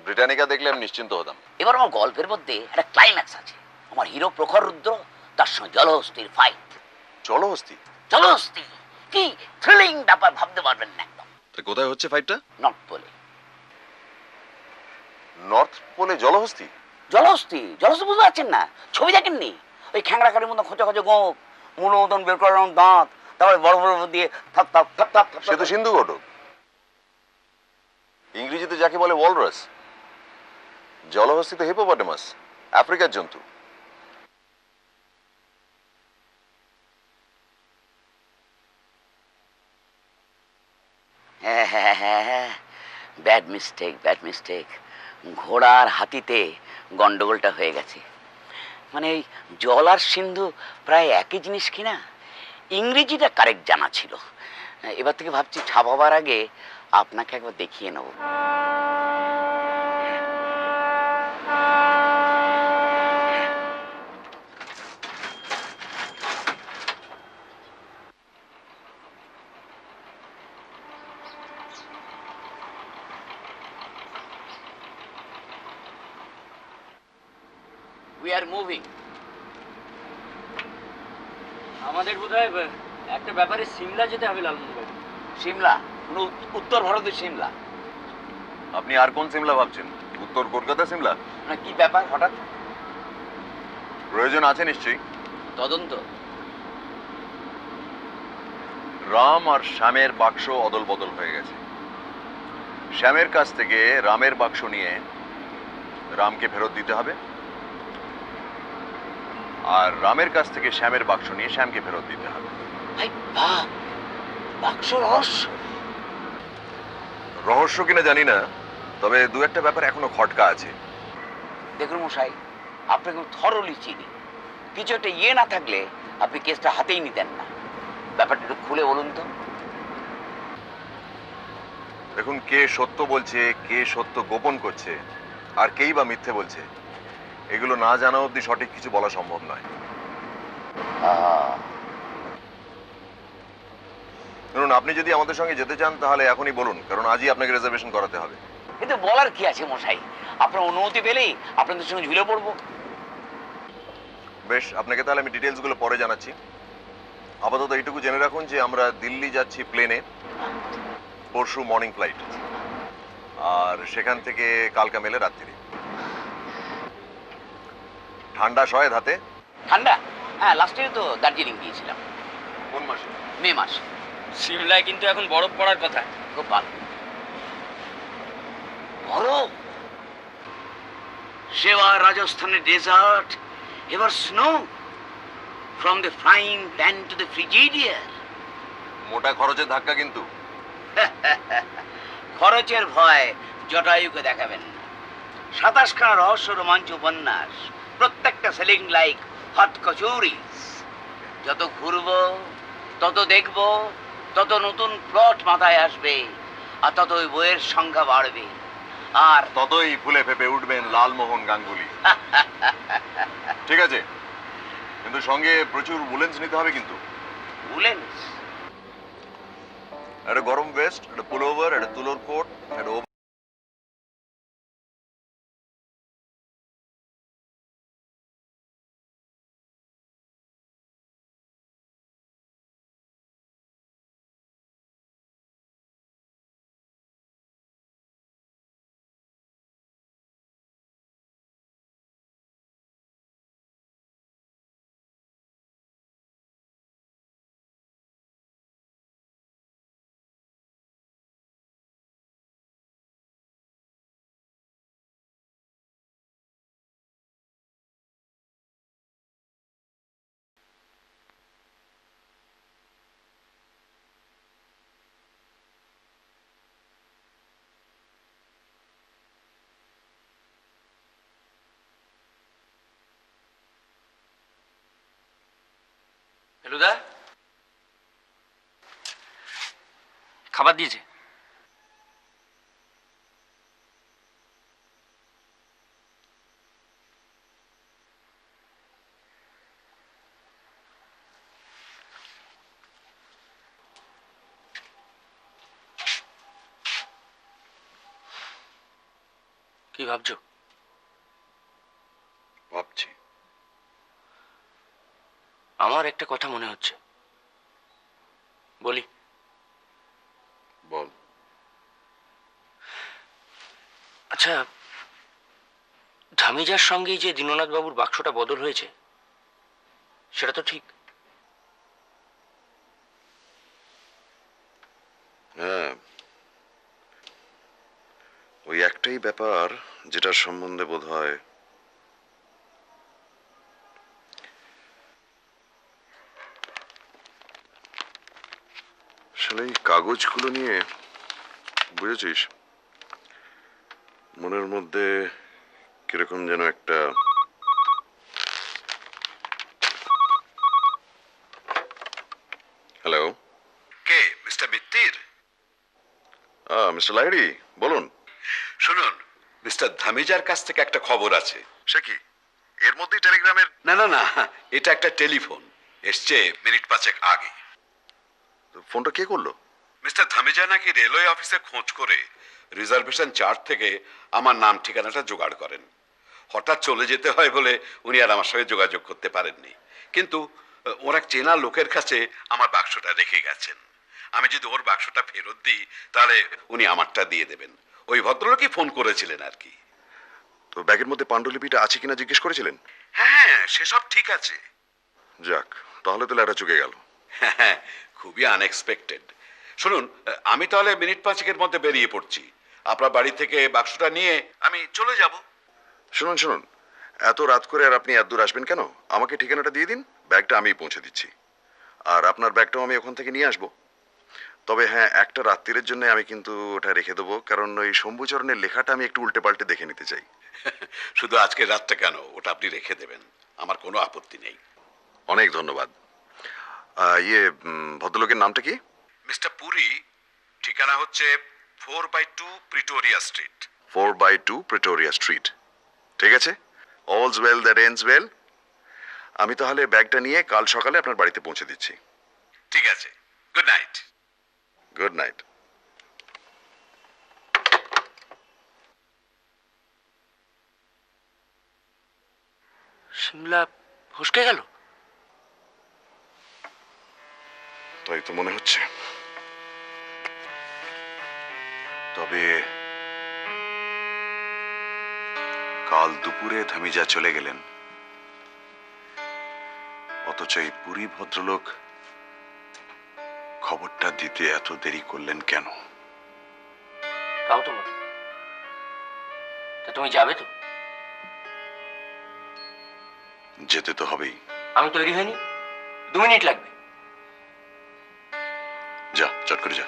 ব্রিটানিকা দেখলে আমি নিশ্চিন্ত হতাম। এবার আমার গল্পের মধ্যে একটা ক্লাইম্যাক্স আছে। আমার হিরো প্রখর রুদ্র, তার সঙ্গে জলহস্তির ফাইট। জলহস্তি? জলহস্তি কি থ্রিলিং ব্যাপার, ভাবতে পারবেন না একদম। কোথায় হচ্ছে ফাইটটা? নর্থ পোলে। নর্থ পোলে জলহস্তি? জলহস্তি জলহস্তি বুঝতে পারছেন না? ছবি দেখেননি? ওই খ্যাংরা কারির মতন খোঁচা খোঁচা গোপ, মূল মতন বের করার দাঁত, তারপরে বড় বড় দিয়ে থাপ থাপ থাপ থাপ। সে তো সিন্ধু ঘটক। ইংরেজিতে যাকে বলে ওয়ালরাস, জলহস্তি তো হিপোপটেমাস, আফ্রিকার জন্তু। হ্যাঁ হ্যাঁ হ্যাঁ, ব্যাড মিস্টেক ব্যাড মিস্টেক। ঘোড়ার হাতিতে গন্ডগোলটা হয়ে গেছে। মানে এই জল আর সিন্ধু প্রায় একই জিনিস কিনা, ইংরেজিটা কারেক্ট জানা ছিল। এবার থেকে ভাবছি ছাপাবার আগে আপনাকে একবার দেখিয়ে নেব। We are moving. আমাদের বোধহয় একটা ব্যাপারে সিমলা যেতে হবে লালমোহনবাবু। সিমলা? কোনো উত্তর ভারতের সিমলা? আপনি আর কোন সিমলা ভাবছেন? উত্তর কলকাতা সিমলা? না, কি ব্যাপার হঠাৎ? প্রয়োজন আছে নিশ্চয়ই। তদন্ত? রাম আর শ্যামের বাক্স অদল বদল হয়ে গেছে। শ্যামের কাছ থেকে রামের বাক্স নিয়ে রামকে ফেরত দিতে হবে, আর রামের কাছ থেকে শ্যামের বাক্স নিয়ে শ্যামকে ফেরত দিতে হবে। ভাই বাপ, বাক্স রহস্য? রহস্য কিনা জানি না, তবে দু একটা ব্যাপার এখনো খটকা আছে। দেখুন মশাই, আপনাকে থরলি চিনি। কিছু একটা না থাকলে আপনি কেসটা হাতেই নিতেন না। ব্যাপারটা একটু খুলে বলুন তো। দেখুন, কে সত্য বলছে, কে সত্য গোপন করছে, আর কেই বা মিথ্যে বলছে, এগুলো না জানা অবধি সঠিক কিছু বলা সম্ভব নয়। ধরুন, আপনি যদি আমাদের সঙ্গে যেতে চান তাহলে এখনই বলুন, কারণ আজই আপনাকে রিজার্ভেশন করাতে হবে। কিন্তু বলার কি আছে মশাই, আপনার অনুমতি পেলেই আপনাদের সঙ্গে ঝুলে পড়বো। বেশ, আপনাকে তাহলে আমি ডিটেলসগুলো পরে জানাচ্ছি। আপাতত এইটুকু জেনে রাখুন যে আমরা দিল্লি যাচ্ছি প্লেনে, পরশু মর্নিং ফ্লাইট, আর সেখান থেকে কালকা মেলে রাত্রি। ঠান্ডা সয় ধাতে? ঠান্ডা? হ্যাঁ, লাস্ট ইয়ারে তো দার্জিলিং গিয়েছিলাম। কোন মাসে? মে মাস। সিমলায় কিন্তু এখন বরফ পড়ার কথা। খুব ভালো। বরফ? সেবার রাজস্থানের ডেজার্ট, এবার snow, from the frying pan to the frigidaire. মোটা খরচের ধাক্কা কিন্তু। খরচের ভয় জটায়ুকে দেখাবেন না। 27খানা রহস্য রোমাঞ্চ উপন্যাস, প্রত্যেকটা সেলিং লাইক হট কচুরিস। যত ঘুরবো, তত দেখবো, তত নতুন প্লট মাথায় আসবে, আর তত ওই বইয়ের সংখ্যা বাড়বে, আর ততই ফুলে ফেপে উঠবেন লালমোহন গাঙ্গুলি। ঠিক আছে, কিন্তু সঙ্গে প্রচুর উলেন্স নিতে হবে কিন্তু। উলেন্স? একটা গরম ভেস্ট, একটা পুলোভার, একটা তুলোর কোট, একটা ফেলুদা, খাবার দিয়েছে? কি ভাবছো? ভাবছি। আমার একটা কথা মনে হচ্ছে, বলি? বল। আচ্ছা, ধামিজার সঙ্গেই যে দীননাথ বাবুর বাক্সটা বদল হয়েছে, সেটা তো ঠিক? হ্যাঁ, ওই একটাই ব্যাপার যেটার সম্বন্ধে বোধ হয় আসলে এই কাগজগুলো নিয়ে, বুঝেছিস, মনের মধ্যে কিরকম যেন একটা হ্যালো। কে? মিস্টার মিত্তির? মিস্টার লাইরি, বলুন। শুনুন, মিস্টার ধামিজার কাছ থেকে একটা খবর আছে। সে কি এর মধ্যেই টেলিগ্রামের? না না না, এটা একটা টেলিফোন এসছে মিনিট 5 আগে। ফোনটা কে করলো? মিস্টার ধামিজা নাকি রেলওয়ে অফিসে খোঁজ করে রিজার্ভেশন চার্ট থেকে আমার নাম ঠিকানাটা জোগাড় করেন। হঠাৎ চলে যেতে হয় বলে উনি আর আমার সঙ্গে যোগাযোগ করতে পারেননি, কিন্তু ওর এক চেনা লোকের কাছে আমার বাক্সটা রেখে গেছেন। আমি যদি ওর বাক্সটা ফেরত দিই তাহলে উনি আমারটা দিয়ে দেবেন। ওই ভদ্রলোকই ফোন করেছিলেন আর কি। তো ব্যাগের মধ্যে পাণ্ডুলিপিটা আছে কিনা জিজ্ঞেস করেছিলেন? হ্যাঁ, সেসব ঠিক আছে। যাক, তাহলে তো লেটা চুকে গেল। হ্যাঁ, খুবই আনএক্সপেক্টেড। শুনুন, আমি তাহলে মিনিট 5-এর মধ্যে বেরিয়ে পড়ছি। আপনার বাড়ি থেকে বাক্সটা নিয়ে আমি চলে যাব। শুনুন শুনুন, এত রাত করে আর আপনি এত দূর আসবেন কেন? আমাকে ঠিকানাটা দিয়ে দিন, ব্যাগটা আমিই পৌঁছে দিচ্ছি। আর আপনার ব্যাগটাও আমি ওখান থেকে নিয়ে আসবো। তবে হ্যাঁ, একটা রাত্রিরের জন্য আমি কিন্তু ওটা রেখে দেবো, কারণ ওই শম্ভুচরণের লেখাটা আমি একটু উল্টে পাল্টে দেখে নিতে চাই। শুধু আজকের রাতটা কেন, ওটা আপনি রেখে দেবেন, আমার কোনো আপত্তি নেই। অনেক ধন্যবাদ। ভদ্রলোকের নামটা কি? মিস্টার পুরী, ঠিকানা হচ্ছে 4/2 প্রিটোরিয়া স্ট্রিট। 4/2 Pretoria street. ঠিক আছে, all's well that ends well. আমি তাহলে ব্যাগটা নিয়ে কাল সকালে আপনার বাড়িতে পৌঁছে দিচ্ছি। ঠিক আছে, good night. Good night. Shimla ফসকে গেল। তাই তো মনে হচ্ছে। তবে কাল দুপুরে ধামিজা চলে গেলেন, অথচ এই পুরী ভদ্রলোক খবরটা দিতে এত দেরি করলেন কেন? তাও তো বটে। তা তুমি যাবে তো? যেতে তো হবেই। আমি তৈরি হইনি, 2 মিনিট লাগবে। যা, চট করে যা।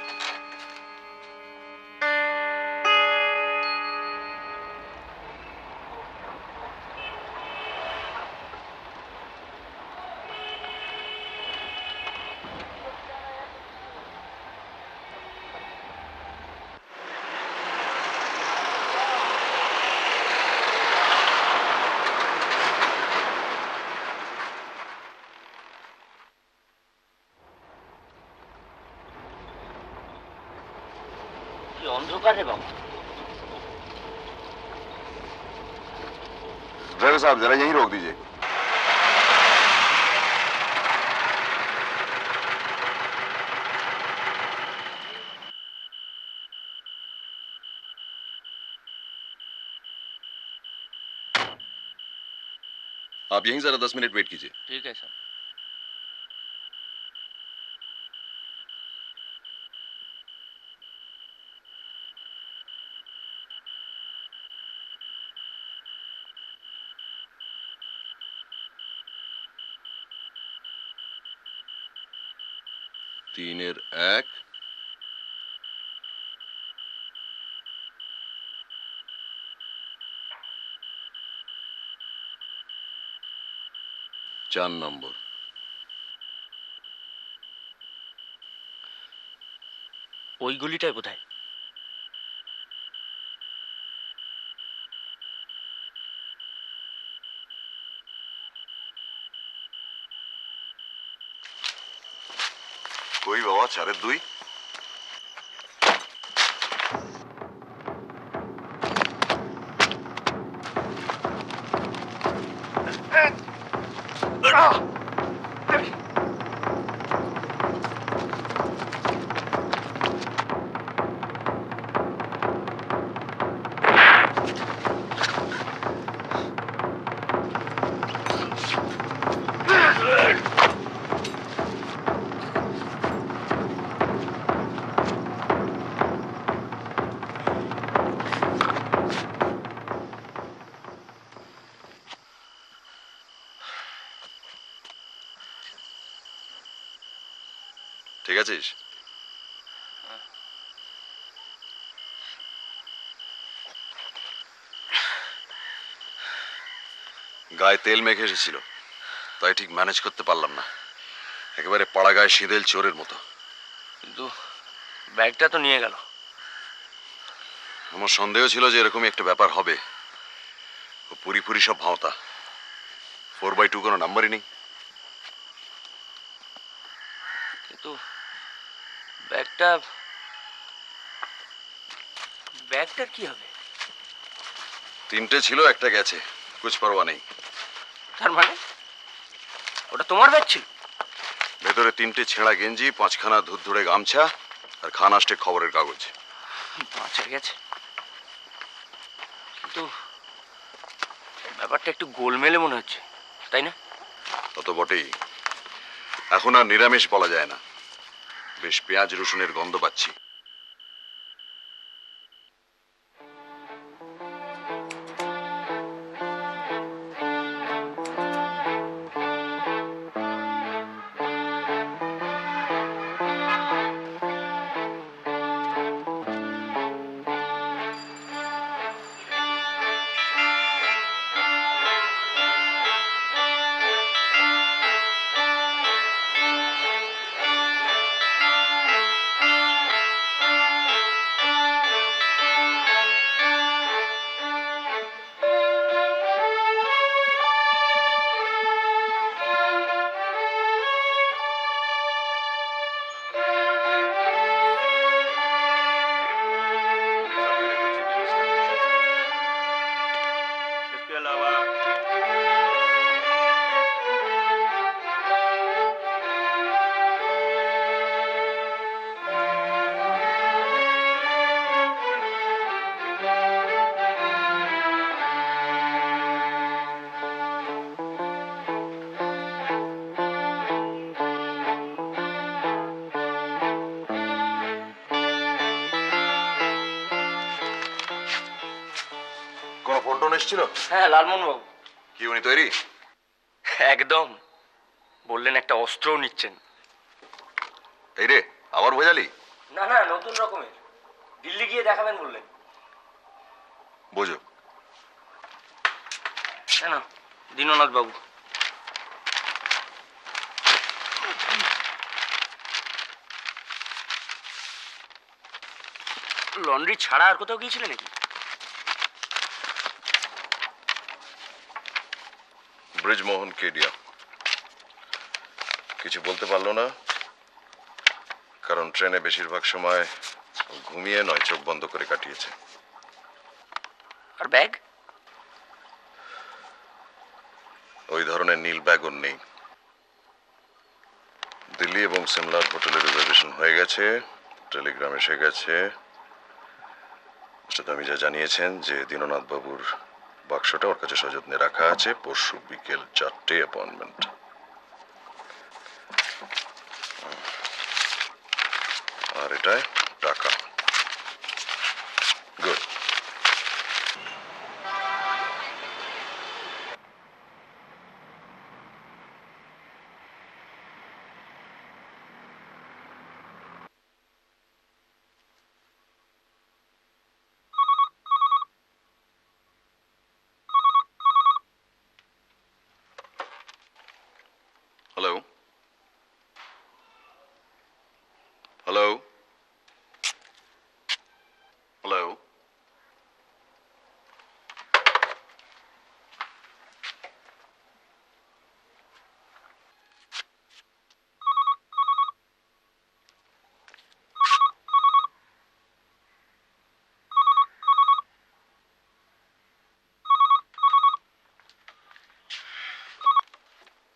কি অন্ধকার রে বাবা। ड्राइवर साहब जरा यहीं रोक दीजिए। आप यहीं जरा 10 मिनट वेट कीजिए। ठीक है सर। तीনের এক, চার নম্বর। ওই গুলিটাই বোধহয়। কই বাবা, 4-এর 2? ঠিক আছিস? গায়ে তেল মেখে এসেছিল, তাই ঠিক ম্যানেজ করতে পারলাম না। একেবারে পাড়া গায়ে সিঁদেল চোরের মতো। কিন্তু ব্যাগটা তো নিয়ে গেল। আমার সন্দেহ ছিল যে এরকমই একটা ব্যাপার হবে। ও পুরি সব ভাওতা। 4/2 কোনো নাম্বারই নেই। কিন্তু ব্যাগটার কি হবে? 3টে ছিল, একটা গেছে। কুছ পরোয়া নেই। তার মানে ওটা তোমার ব্যাগ ছিল? ভেতরে 3টে ছেঁড়া গেঞ্জি, 5খানা ধুরধুরে গামছা আর খানাষ্টে খবরের কাগজ। বাঁচা গেছে, কিন্তু ব্যাপারটা একটু গোলমেলে মনে হচ্ছে, তাই না? তত বটেই। এখন আর নিরামিষ বলা যায় না, বেশ পেঁয়াজ রসুনের গন্ধ পাচ্ছি। इसके अलावा কোনো ফোন টোন এসেছিল? হ্যাঁ, লালমোহন বাবু। কি উনি তৈরি? একদম, বললেন একটা অস্ত্রও নিচ্ছেন। এই রে, আবার বোঝালি? না না, নতুন রকমের, দিল্লি গিয়ে দেখাবেন বললেন। বোঝো। না, দীননাথ বাবু। লন্ড্রি ছাড়া আর কোথাও গিয়েছিলেন নাকি? ব্রিজমোহন কেডিয়া কিছু বলতে পারলো না, কারণ ট্রেনে বেশিরভাগ সময় ঘুমিয়ে নয়, চোখ বন্ধ করে কাটিয়েছে। আর ব্যাগ? ওই ধরনের নীল ব্যাগ ওর নেই। দিল্লি এবং সিমলার হোটেলে রিজার্ভেশন হয়ে গেছে, টেলিগ্রাম এসে গেছে। মিস্টার দামিজা জানিয়েছেন যে দীননাথ বাবুর বাক্সটা ওর কাছে সযত্নে রাখা আছে। পরশু বিকেল 4টে অ্যাপয়েন্টমেন্ট। আর এটায় টাকা। Good. Hello hello hello.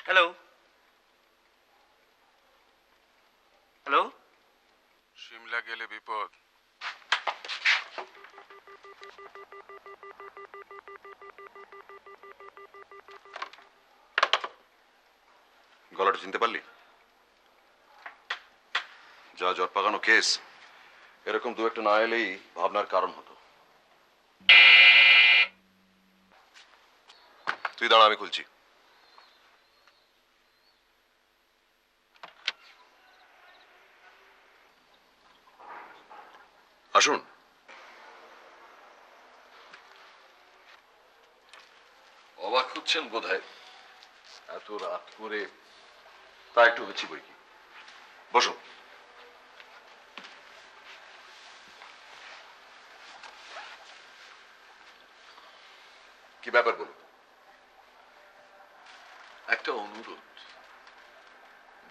Hello hello. Shimla গেলে বিপদ। গলাটা চিনতে পারলি? যা জট পাকানো কেস, এরকম দু একটা না এলেই ভাবনার কারণ হতো। তুই দাঁড়া, আমি খুলছি। আসুন। অবাক হচ্ছেন বোধহয়, এত রাত করে। তা একটু হচ্ছি বই কি। বসুন। কি ব্যাপার বলুন। একটা অনুরোধ,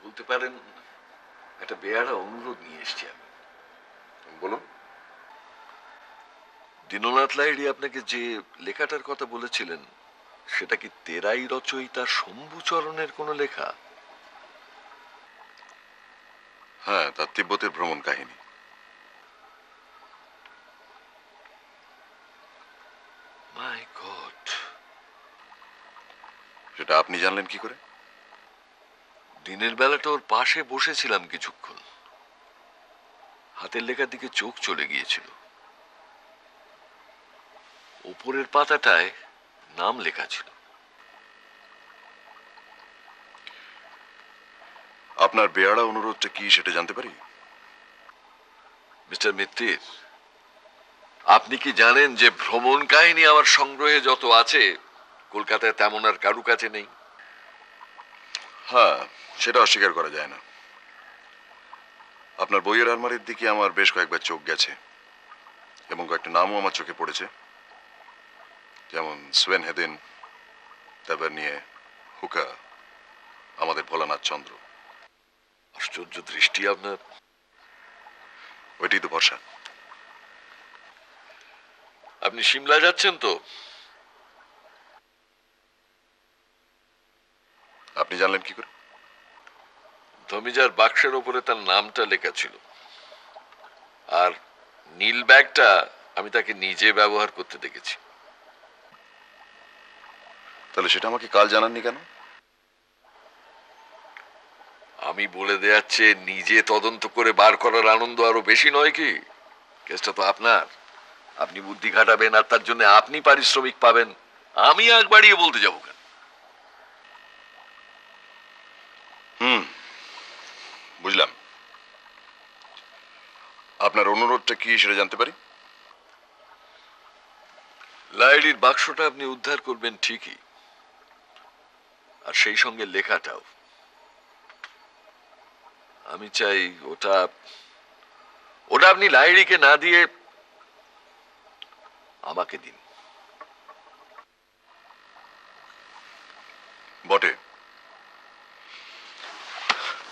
বলতে পারেন একটা বেয়ারা অনুরোধ নিয়ে এসছি আমি। বলুন। দীননাথ লাহিড়ী আপনাকে যে লেখাটার কথা বলেছিলেন, সেটা কি তেরাই রচয়িতা শম্ভুচরণের কোনো লেখা? হ্যাঁ, তার তিব্বতের ভ্রমণ কাহিনী। মাই গড! সেটা আপনি জানলেন কি করে? দিনের বেলাটা ওর পাশে বসেছিলাম কিছুক্ষণ, হাতের লেখার দিকে চোখ চলে গিয়েছিল। উপরের পাতাটায় নাম লেখা ছিল। আপনার বেয়ারা অনুরোধটা কি সেটা জানতে পারি? মিস্টার মিত্তির, আপনি কি জানেন যে ভ্রমণ কাহিনী আমার সংগ্রহে যত আছে কলকাতায় তেমন আর কারু কাছে নেই? হ্যাঁ, সেটা অস্বীকার করা যায় না। আপনার বইয়ের আলমারির দিকে আমার বেশ কয়েকবার চোখ গেছে এবং কয়েকটা নামও আমার চোখে পড়েছে, যেমন সোয়েন হেদিন, তারপর নিয়ে হুকা, আমাদের ভোলানাথ চন্দ্র। আশ্চর্য দৃষ্টি আপনার। ওইটাই তো ভরসা। আপনি সিমলা যাচ্ছেন তো? আপনি জানলেন কি করে? ধমিজার বাক্সের ওপরে তার নামটা লেখা ছিল, আর নীল ব্যাগটা আমি তাকে নিজে ব্যবহার করতে দেখেছি। তাহলে সেটা আমাকে কাল জানাননি কেন? আমি বলে দেওয়ার চেয়ে নিজে তদন্ত করে বার করার আনন্দ আরো বেশি নয় কি? কেসটা তো আপনার, আপনি বুদ্ধি খাটাবেন আর তার জন্য আপনি পারিশ্রমিক পাবেন। আমি আগ বাড়িয়ে বলতে যাবো কেন? বুঝলাম। আপনার অনুরোধটা কি সেটা জানতে পারি? লাইলির বাক্সটা আপনি উদ্ধার করবেন ঠিকই, আর সেই সঙ্গে লেখাটাও। আমি চাই ওটা আপনি লাইলিকে না দিয়ে আমাকে দিন। বটে।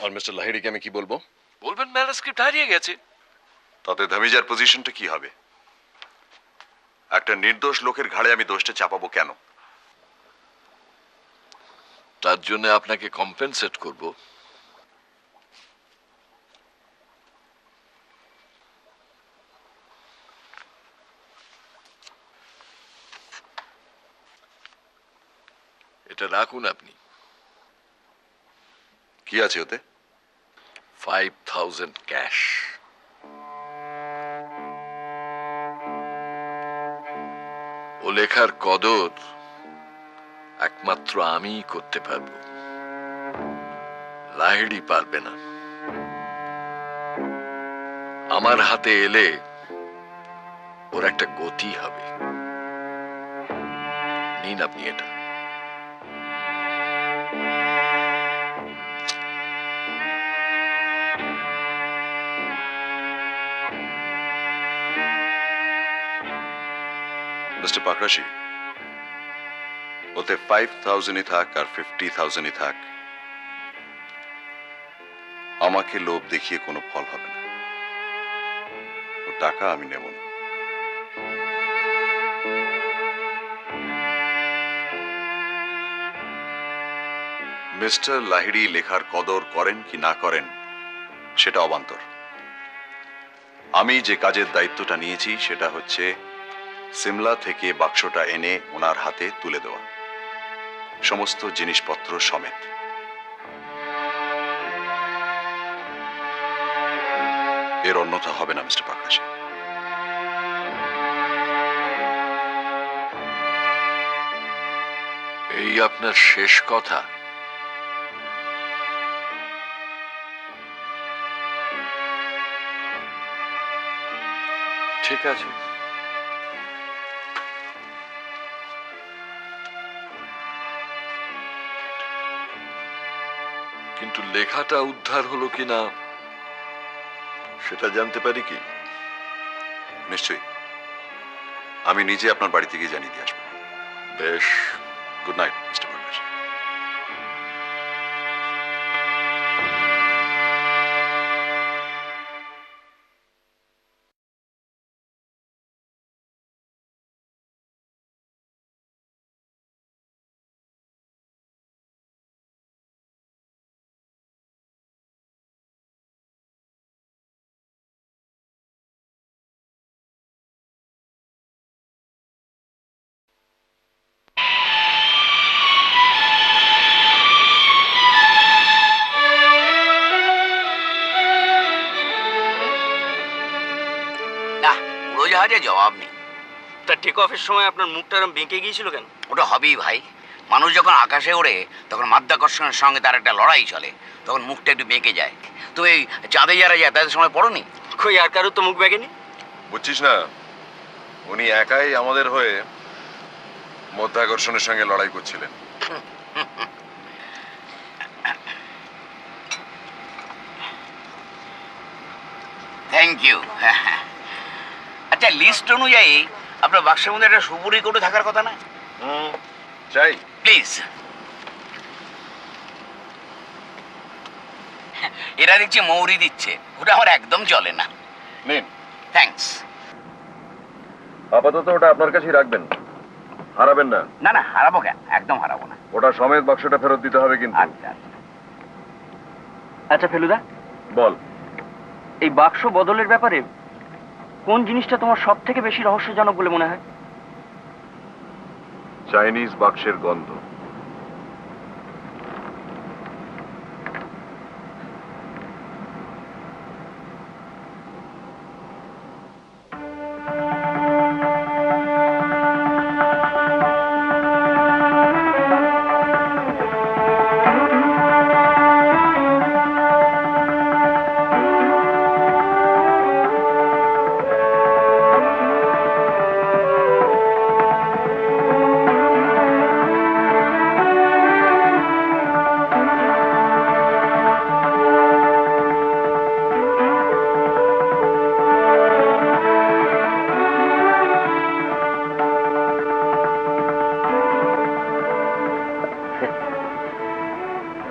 আর মিস্টার লাহিড়িকে আমি কি বলবো? বলবেন ম্যানুস্ক্রিপ্ট হারিয়ে গেছে। তাতে ধমিজার পজিশনটা কি হবে? একটা নির্দোষ লোকের ঘাড়ে আমি দোষটা চাপাবো কেন? তার জন্য আপনাকে কম্পেনসেট করব। এটা রাখুন আপনি। কি আছে ওতে? 5000 ক্যাশ। ও লেখার কদর একমাত্র আমিই করতে পারবো, লাহিড়ি পারবে না। আমার হাতে এলে ওর একটা গতি হবে। নিন আপনি এটা। মিস্টার পাকরাশি, ওতে 5000ই থাক আর 50,000ই থাক, আমাকে লোভ দেখিয়ে কোনো ফল হবে না। ও টাকা আমি নেব না। মিস্টার লাহিড়ি লেখার কদর করেন কি না করেন সেটা অবান্তর। আমি যে কাজের দায়িত্বটা নিয়েছি সেটা হচ্ছে সিমলা থেকে বাক্সটা এনে ওনার হাতে তুলে দেওয়া, সমস্ত জিনিসপত্র সমেত। এর অন্যথা হবে না মিস্টার পাকরাশি। এই আপনার শেষ কথা? ঠিক আছে, কিন্তু লেখাটা উদ্ধার হলো কিনা সেটা জানতে পারি কি? নিশ্চয়ই, আমি নিজে আপনার বাড়িতে গিয়ে জানিয়ে দিয়ে আসবো। বেশ, গুড নাইট মিস্টার পাকরাশি। আওয়াজে জবাব নেই। তা টেক অফের সময় আপনার মুখটা এরকম বেঁকে গিয়েছিল কেন? ওটা হবেই ভাই। মানুষ যখন আকাশে ওড়ে তখন মাধ্যাকর্ষণের সঙ্গে তার একটা লড়াই চলে, তখন মুখটা একটু বেঁকে যায়। তো এই চাঁদে যারা যায় তাদের সময় পড়োনি? কই আর কারোর তো মুখ বেঁকেনি। বুঝছিস না, উনি একাই আমাদের হয়ে মধ্যাকর্ষণের সঙ্গে লড়াই করছিলেন। Thank you. আচ্ছা, লিস্ট অনুযায়ী আপনার বাক্সের মধ্যে একটা সুপুরি কোটো থাকার কথা না? চাই। প্লিজ। এরা দেখছি মৌরি দিচ্ছে, ওটা আমার একদম চলে না। নিন। থ্যাঙ্কস। আপাতত ওটা আপনার কাছেই রাখবেন, হারাবেন না। না না, হারাবো কেন, একদম হারাবো না। ওটা সমেত বাক্সটা ফেরত দিতে হবে কিন্তু। আচ্ছা আচ্ছা। আচ্ছা ফেলুদা, বল। এই বাক্স বদলের ব্যাপারে কোন জিনিসটা তোমার সব থেকে বেশি রহস্যজনক বলে মনে হয়? চাইনিজ বাক্সের গন্ধ।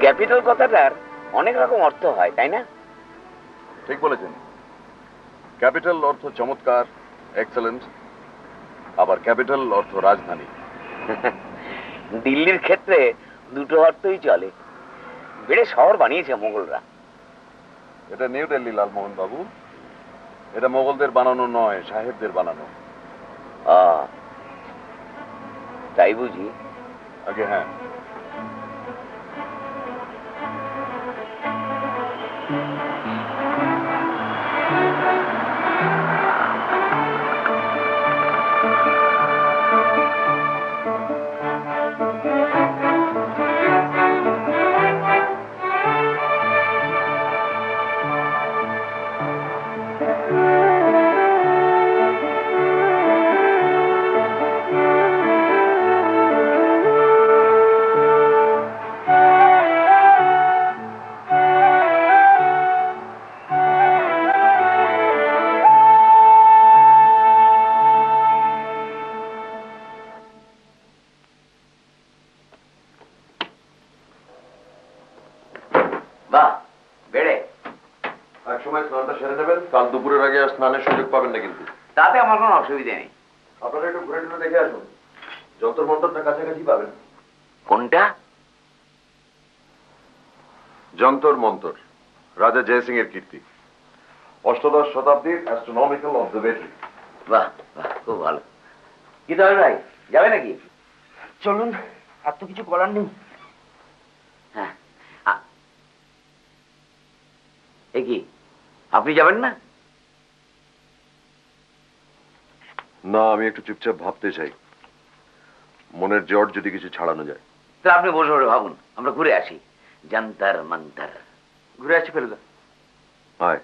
ক্যাপিটাল কথাটার অনেক রকম অর্থ হয়, তাই না? ঠিক বলেছেন। ক্যাপিটাল অর্থ চমৎকার, এক্সেলেন্ট, আবার ক্যাপিটাল অর্থ রাজধানী। দিল্লির ক্ষেত্রে দুটো অর্থই চলে। বেড়ে শহর বানিয়েছে মোগলরা। এটা নিউ দিল্লি লালমোহন বাবু, এটা মোগলদের বানানো নয়, সাহেবদের বানানো। তাই বুঝি? আগে হ্যাঁ। বাহ, বেড়ে এক সময় স্নানটা সেরে নেবেন, কাল দুপুরের আগে আর স্নানের সুযোগ পাবেন না কিন্তু। তাতে আমার কোনো অসুবিধা নেই। আপনারা একটু ঘুরে টুরে দেখে আসুন, যন্তর মন্তরটা কাছাকাছি পাবেন। কোনটা? যন্তর মন্তর, রাজা জয়সিং এর কীর্তি, অষ্টদশ শতাব্দীর অ্যাস্ট্রোনমিক্যাল অবজারভেটরি। বাহ বাহ, খুব ভালো। কি তবে ভাই, যাবে নাকি? চলুন, আর তো কিছু করার নেই। হ্যাঁ। এ কি, আপনি যাবেন না? না, আমি একটু চুপচাপ ভাবতে চাই, মনের জট যদি কিছু ছাড়ানো যায়। তাহলে আপনি বসে বসে ভাবুন, আমরা ঘুরে আসি। যন্তর মন্তর। ঘুরে আসি ফেলুদা। হায়।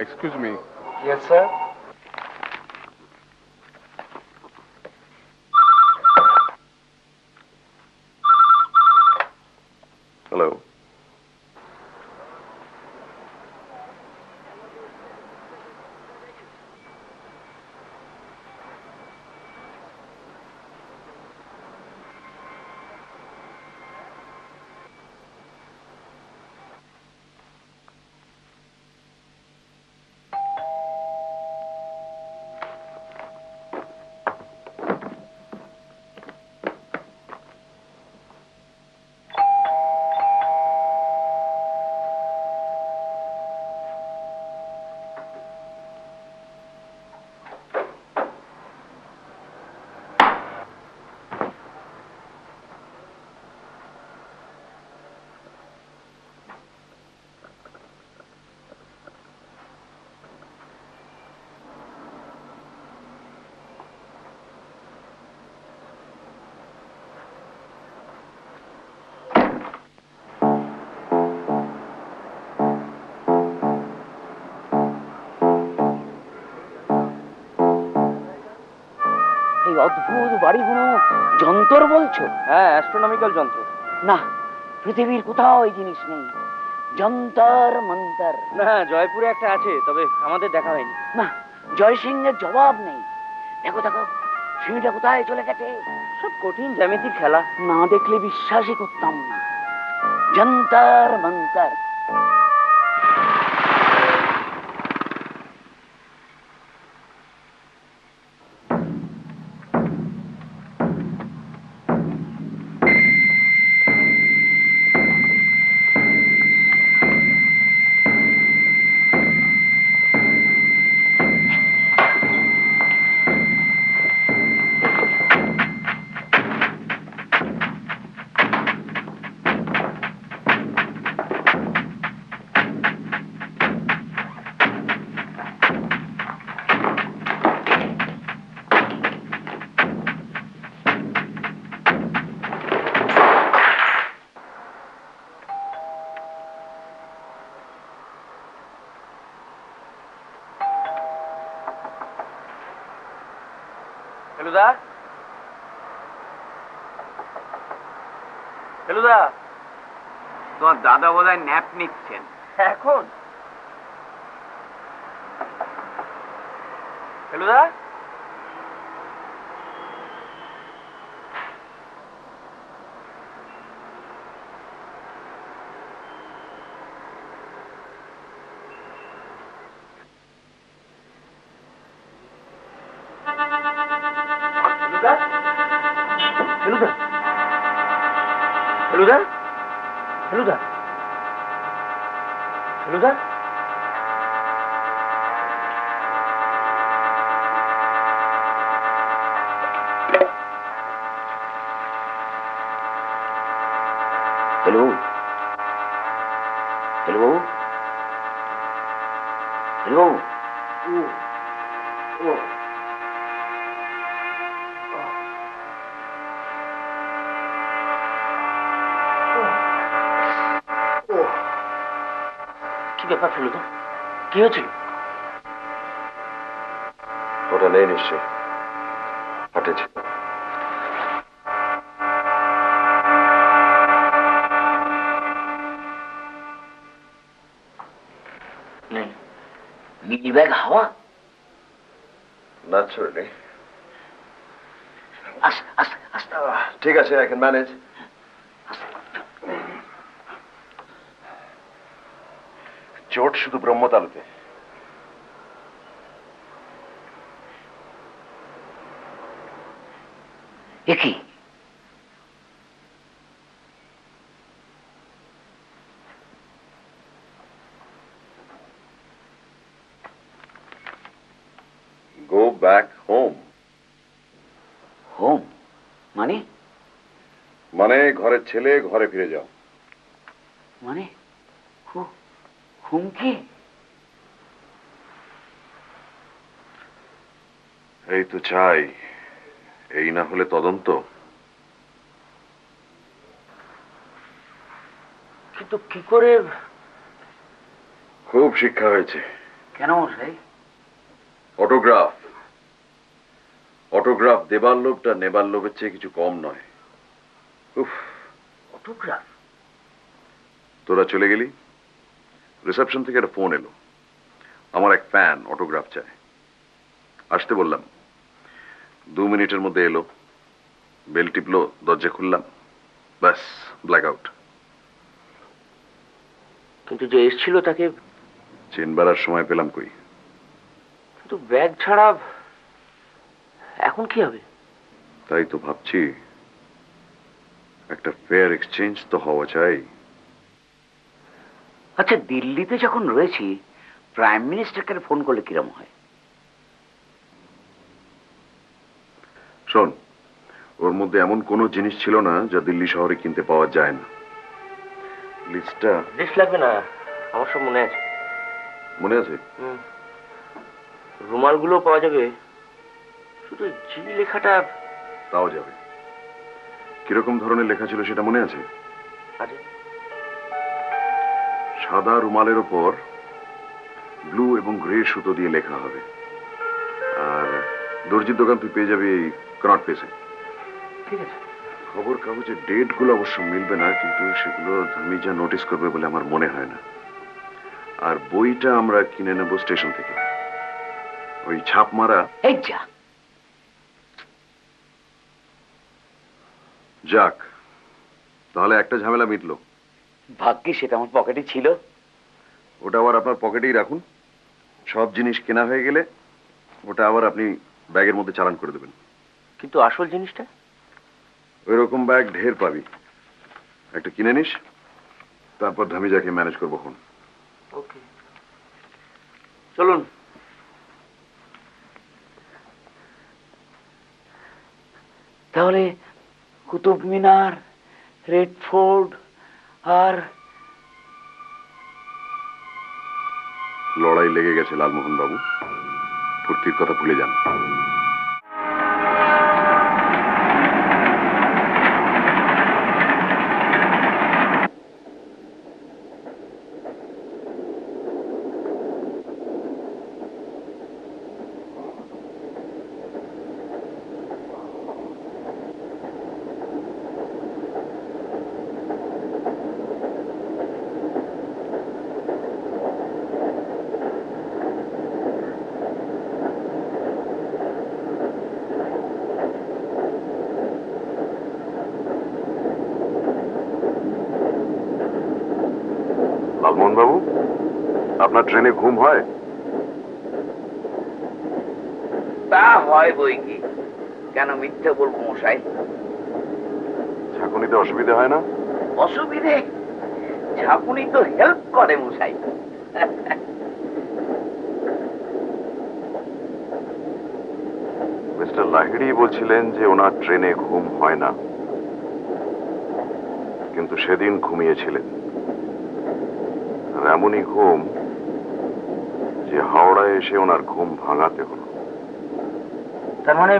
Excuse me. Yes, sir. Hello. সেই অদ্ভুত বাড়িগুলো যন্তর বলছো? হ্যাঁ, অ্যাস্ট্রোনমিক্যাল যন্ত্র। না, পৃথিবীর কোথাও এই জিনিস নেই। যন্তর মন্তর। না, জয়পুরে একটা আছে, তবে আমাদের দেখা হয়নি। না, জয়সিংহের জবাব নেই। দেখো দেখো, সিঁড়িটা কোথায় চলে গেছে। সব কঠিন জ্যামিতির খেলা। না দেখলে বিশ্বাসই করতাম না। যন্তর মন্তর। ফেলুদা, ফেলুদা, তোমার দাদা বোধহয় ন্যাপ নিচ্ছেন এখন? Feluda, Feluda, Feluda, Feluda, Feluda, hello hello hello. কি ব্যাপার ফেলুদা, কি হয়েছিল? ওটা নেই নিশ্চয়, ফাটেছিল। নেই। মিলি ব্যাগ হাওয়া? ন্যাচারালি। আস্তে আস্তে আস্তে। ঠিক আছে, আই ক্যান ম্যানেজ। চোট শুধু ব্রহ্মতালুতে। একই গো ব্যাক হোম। হোম মানে? মানে ঘরের ছেলে, ঘরে ফিরে যাও। মানে হুমকি? এই তো চাই, এই না হলে তদন্ত। কিন্তু কি করে? খুব শিক্ষা হয়েছে। কেন মশাই? অটোগ্রাফ, অটোগ্রাফ দেবার লোভটা নেবার লোভের চেয়ে কিছু কম নয়। উফ, অটোগ্রাফ? তোরা চলে গেলি, রিসেপশন থেকে একটা ফোন এলো, আমার এক ফ্যান অটোগ্রাফ চায়। আসতে বললাম, 2 মিনিটের মধ্যে এলো, বেল টিপলো, দরজা খুললাম, ব্যাস ব্ল্যাক আউট। কিন্তু যে এসেছিল তাকে চেনবার আর সময় পেলাম কই। কিন্তু ব্যাগ ছাড়া এখন কি হবে? তাই তো ভাবছি, একটা ফেয়ার এক্সচেঞ্জ তো হওয়া চাই। আচ্ছা, দিল্লিতে যখন রয়েছি, প্রাইম মিনিস্টারকে ফোন করলে কিরম হয়? শোন, ওর মধ্যে এমন কোনো জিনিস ছিল না যা দিল্লি শহরে কিনতে পাওয়া যায় না। লিস্টটা? লিস্ট লাগবে না, আমার সব মনে আছে। মনে আছে? রুমালগুলো পাওয়া যাবে, শুধু জি লেখাটা। তাও যাবে। কিরকম ধরনের লেখা ছিল সেটা মনে আছে? আরে, সাদা রুমালের ওপর ব্লু এবং গ্রে সুতো দিয়ে লেখা হবে, আর দর্জির দোকান তুই পেয়ে যাবি এই কনট প্লেসে। ঠিক আছে। খবর কাগজের ডেটগুলো অবশ্য মিলবে না, কিন্তু সেগুলো ধামি যা নোটিস করবে বলে আমার মনে হয় না। আর বইটা আমরা কিনে নেব স্টেশন থেকে, ওই ছাপ মারা। এই যা, যাক, তাহলে একটা ঝামেলা মিটলো। ভাগ্যি সেটা আমার পকেটে ছিল। ওটা আবার আপনার পকেটেই রাখুন, সব জিনিস কেনা হয়ে গেলে ওটা আবার আপনি ব্যাগের মধ্যে চালান করে দেবেন। কিন্তু আসল জিনিসটা? ওই রকম ব্যাগ ঢের পাবি, একটা কিনে নিস, তারপর ধামিজাকে ম্যানেজ করবো। ওকে, চলুন। তাহলে কুতুব মিনার, রেড ফোর্ট আর লড়াই লেগে গেছে লালমোহন বাবু, ফুর্তির কথা ভুলে যান। লালমোহন বাবু, আপনার ট্রেনে ঘুম হয়? তা হয় বই কি, কেন মিথ্যে বলবো মশাই? ঝাঁকুনিতে অসুবিধা হয় না? অসুবিধে? ঝাঁকুনি তো হেল্প করে মশাই। মিস্টার লাহিড়ী বলছিলেন যে ওনার ট্রেনে ঘুম হয় না, কিন্তু সেদিন ঘুমিয়েছিলেন। আর এমনই ঘুম যে হাওড়ায় এসে ওনার ঘুম ভাঙাতে হলো। তার মানে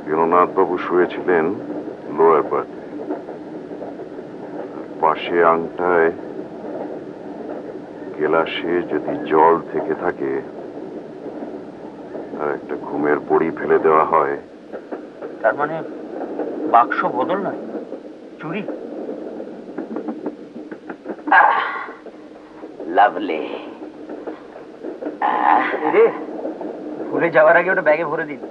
বীরনাথ বাবু শুয়েছিলেন লোয়ার বার্থে, পাশে আংটায় গেলাসে যদি জল থেকে থাকে আর একটা ঘুমের বড়ি ফেলে দেওয়া হয়, তার মানে বাক্স বদল নয়, চুরি। লাভলি। রে, ভুলে যাওয়ার আগে ওটা ব্যাগে ভরে দিন।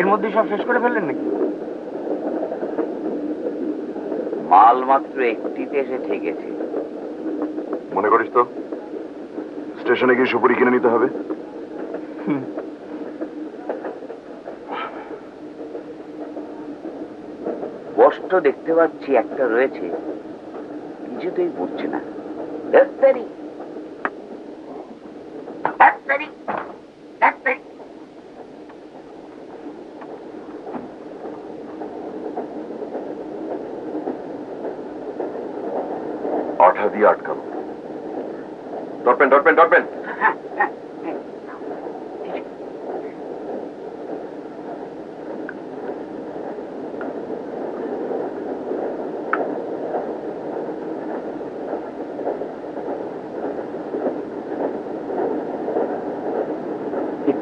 এর মধ্যে সব শেষ করে ফেললেন নাকি? মাল মাত্র একটিতে এসে ঠেকেছে। মনে করিস তো স্টেশনে গিয়ে সুপুরি কিনে নিতে হবে? স্পষ্ট দেখতে পাচ্ছি একটা রয়েছে, কিছুতেই পড়ছে না। ডাক্তারি, ডাক্তারি, ডাক্তারি। আঠা দিয়ে আটকানো। Dot pen, dot pen, dot pen.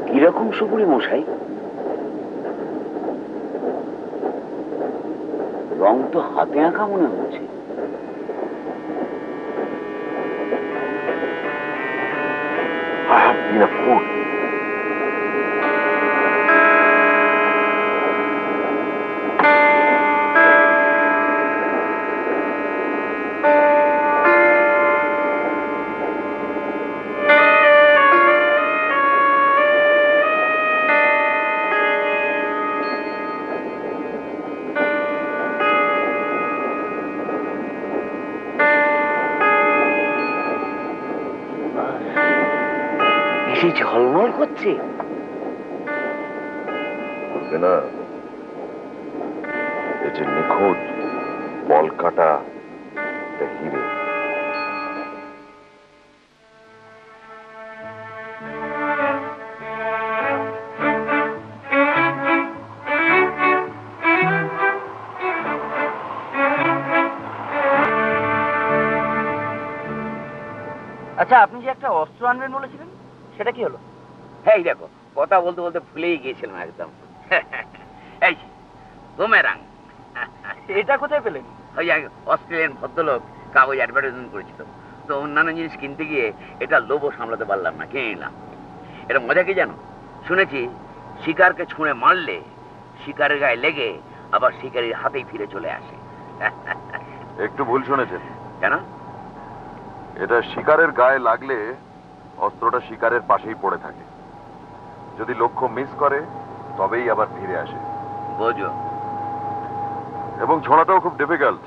কিরকম সুপুরি মশাই? রং তো হাতে আঁকা মনে হচ্ছে। I have been a fool. এসে ঝলমল করছে। বলবে না এই যে নিখোঁজ বল কাটা হিরে। আচ্ছা, আপনি যে একটা অস্ত্র আনবেন বলেছিলেন, সেটা কি হলো? এই দেখো, কথা বলতে বলতে ভুলেই গিয়েছিলাম একদম। এই বুমেরাং। এটা কোথায় পেলেন? ওই অস্ট্রেলিয়ান ভদ্রলোক কাগজ অ্যাডভার্টাইজমেন্ট করেছিল, তো অন্যান্য জিনিস কিনতে গিয়ে এটা লোভও সামলাতে পারলাম না, কিনে নিলাম। এটা মজা কি জানো? শুনেছি শিকারকে ছুঁড়ে মারলে শিকারের গায়ে লেগে আবার শিকারীর হাতেই ফিরে চলে আসে। একটু ভুল শুনেছেন। কেন? এটা শিকারের গায়ে লাগলে অস্ত্রটা শিকারের পাশেই পড়ে থাকে, যদি লক্ষ্য মিস করে তবেই আবার ফিরে আসে। বোঝো? এবং ছোড়াটাও খুব ডিফিকাল্ট,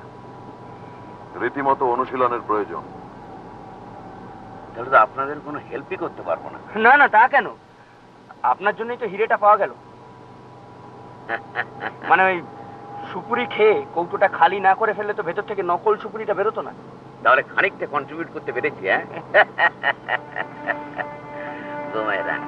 রীতিমতো অনুশীলনের প্রয়োজন। তাহলে তো আপনাদের কোনো হেল্পই করতে পারবো না। না না, তা কেন? আপনার জন্যই তো হিরেটা পাওয়া গেল। মানে ওই সুপুরি খেয়ে কৌটোটা খালি না করে ফেললে তো ভেতর থেকে নকল সুপুরিটা বেরোতো না। তাহলে খানিকটা কন্ট্রিবিউট করতে পেরেছি। হ্যাঁ, boomerang.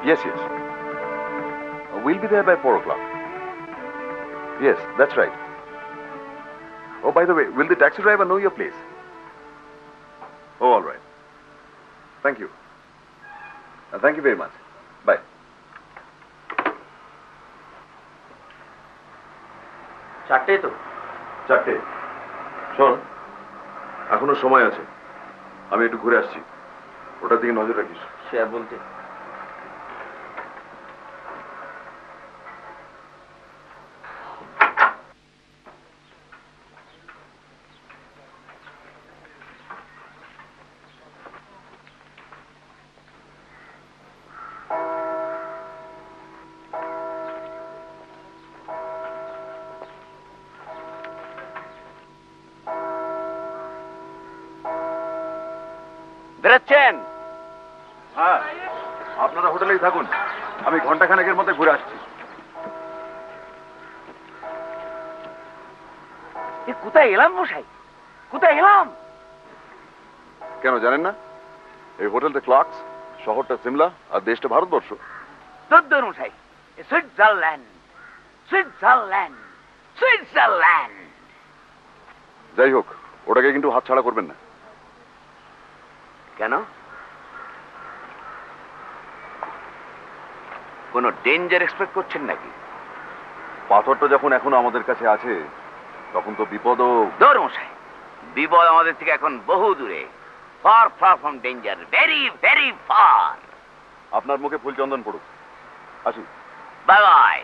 Yes, yes. We'll be there by 4 o'clock. Yes, that's right. Oh, by the way, will the taxi driver know your place? Oh, all right. Thank you. Thank you very much. Bye. চারটেই তো? 4টে। শোন, এখনো সময় আছে, আমি একটু ঘুরে আসছি, ওটার দিকে নজর রাখিস। সে আর বলতে। বেরোচ্ছেন? হ্যাঁ, আপনারা হোটেলেই থাকুন, আমি ঘন্টাখানেকের মধ্যে ঘুরে আসছি। কোথায় এলাম মশাই, কোথায় এলাম? কেন জানেন না? এই হোটেলটা ক্লার্কস, শহরটা সিমলা, আর দেশটা ভারতবর্ষ। দদ্দর মশাই, সুইজারল্যান্ড, সুইজারল্যান্ড, সুইজারল্যান্ড। যাই হোক, ওটাকে কিন্তু হাতছাড়া করবেন না। কেন? কোনো ডেঞ্জার এক্সপেক্ট করছেন নাকি? পাথরটা যখন এখনো আমাদের কাছে আছে, তখন তো বিপদও। দৌড় মশাই, বিপদ আমাদের থেকে এখন বহু দূরে। Far far from danger, very very far. আপনার মুখে ফুল চন্দন পড়ুক। আসি। Bye bye.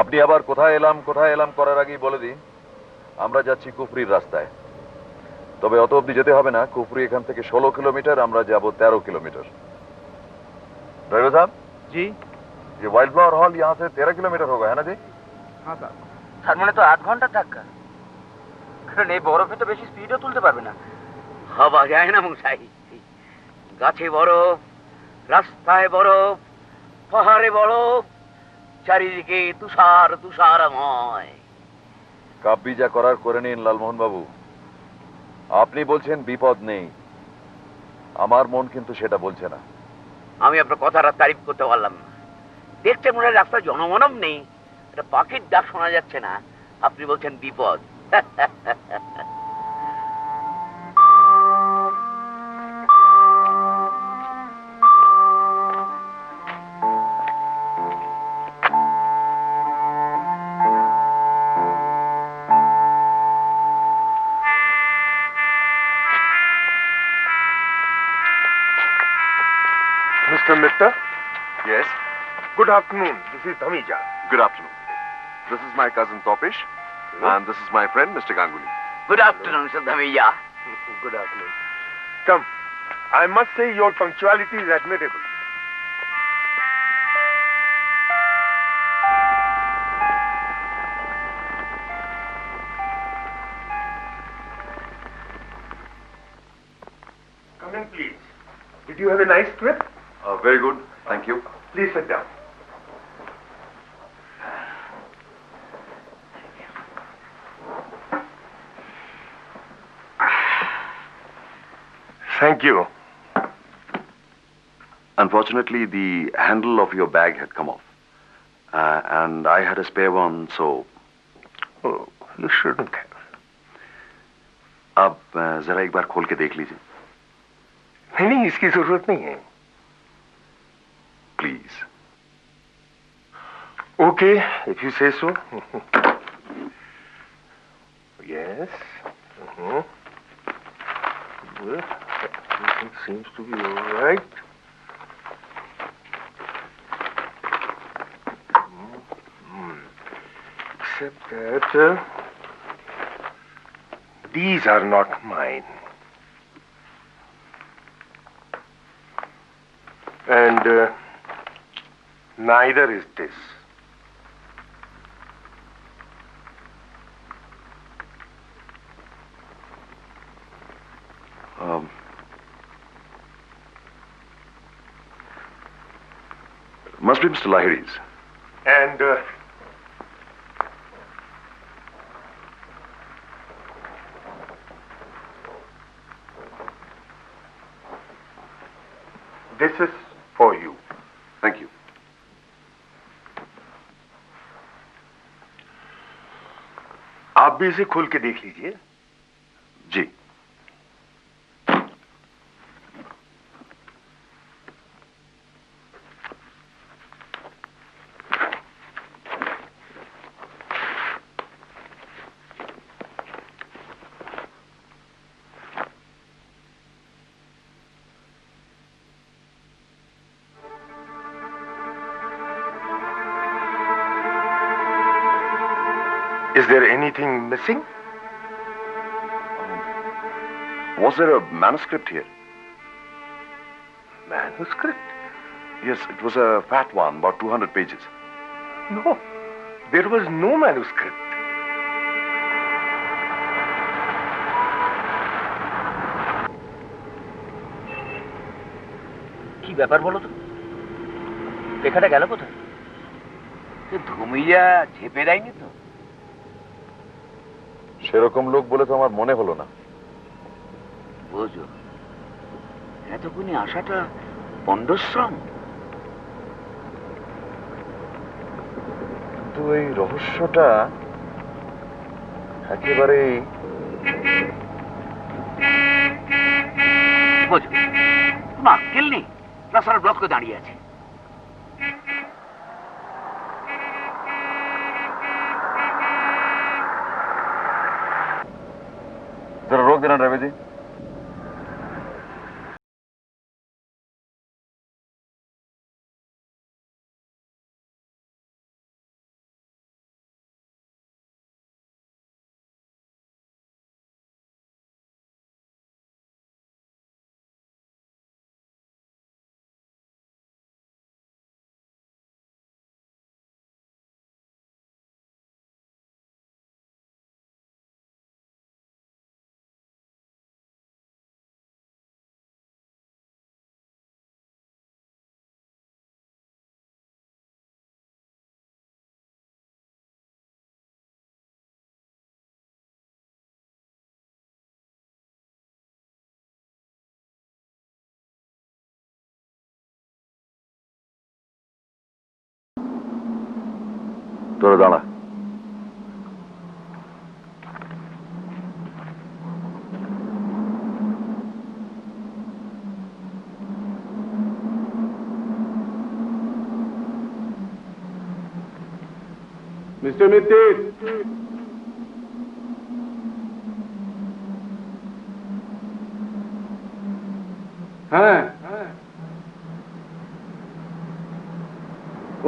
আপনি আবার কোথায় এলাম করার আগেই বলে দিন, আমরা যাচ্ছি কুফরির রাস্তায়। তবে অত অব্দি যেতে হবে না, কুফরি এখান থেকে 16 किलोमीटर, আমরা যাব 13 किलोमीटर। ड्राइवर साहब जी, ये वाइल्ड फ्लावर हॉल यहाँ से 13 किलोमीटर होगा, है ना जी? হ্যাঁ স্যার। তার মানে তো 8 ঘন্টা ধাক্কা। কারণ এই বরফে তো বেশি স্পিডও তুলতে পারবে না। হওয়া যায় না মশাই, গাছে বরফ, রাস্তায় বরফ, পাহাড়ে বরফ, চারিদিকে তুষার তুষারময়। কাব্যি যা করার করে নিন লালমোহন বাবু। আপনি বলছেন বিপদ নেই, আমার মন কিন্তু সেটা বলছে না। আমি আপনার কথাটা তারিফ করতে পারলাম না। দেখতে মনে হয় রাস্তায় জনমানব নেই, একটা পাখির ডাক শোনা যাচ্ছে না, আপনি বলছেন বিপদ। Good afternoon. This is Dhamija. Good afternoon. This is my cousin Topish, and this is my friend Mr. Ganguly. Good afternoon, Mr. Dhamija. Good afternoon. Come. I must say your punctuality is admirable. Come in, please. Did you have a nice trip? Very good. Thank you. Please sit down. Thank you. Unfortunately, the handle of your bag had come off. And I had a spare one, so... Oh, you shouldn't have. आप जरा एक बार खोल के देख लीजिए. नहीं, इसकी जरूरत नहीं है. Please. Okay, if you say so. Yes. Well, everything seems to be all right. Except that these are not mine. And neither is this. Must be Mr. Lahiri's. And this is for you. Thank you. आप भी इसे खोल के देख लीजिए. जी. Is there anything missing? Was there a manuscript here? Manuscript? Yes, it was a fat one, about 200 pages. No, there was no manuscript. কি ব্যাপার বলো তো? লেখাটা গেল কোথায়? ধুমিয়া ঝেপে দেয়নি তো? সেরকম লোক বলে তো আমার মনে হলো না. বুঝো, এতক্ষণে আসাটা পণ্ডশ্রম. কিন্তু এই রহস্যটা একেবারেই বুঝো, কোনো আক্কেল নেই. রাস্তার ব্লক করে দাঁড়িয়ে আছে. जरा रोक देना ड्राइवर जी. তোরা দাঁড়া. মিস্টার মিত্তির, হ্যাঁ,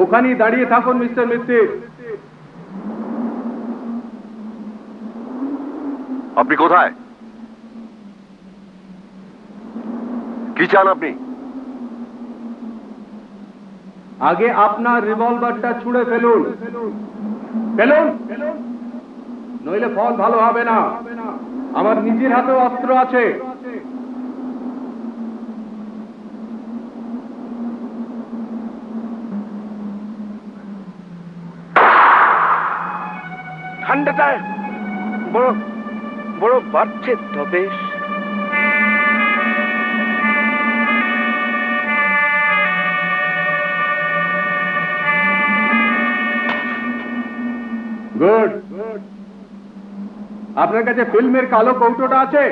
ওখানেই দাঁড়িয়ে থাকুন মিস্টার মিত্তির। আপনি কোথায়? কি চান আপনি? আগে আপনার রিভলভারটা ছুঁড়ে ফেলুন, ফেলুন, নইলে ফল ভালো হবে না। আমার নিজের হাতে অস্ত্র আছে। ঠান্ডাটা বড় বড় বাড়ছে তো বেশ। গুড। আপনার কাছে ফিল্মের কালো কৌটোটা আছে?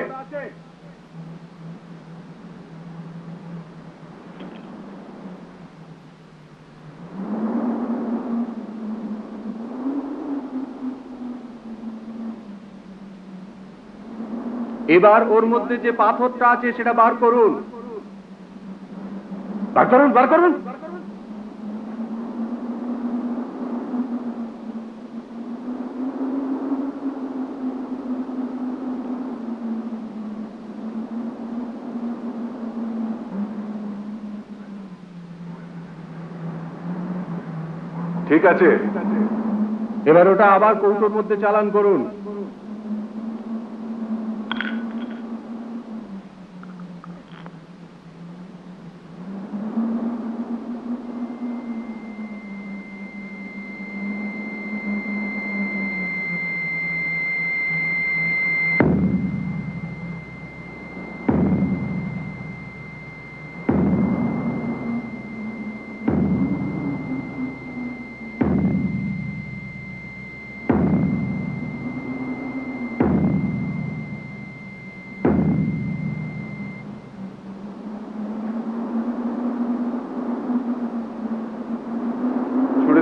এবার ওর মধ্যে যে পাথরটা আছে সেটা বার করুন, বার করুন, বার করুন। ঠিক আছে, এবার ওটা আবার কৌটোর মধ্যে চালান করুন।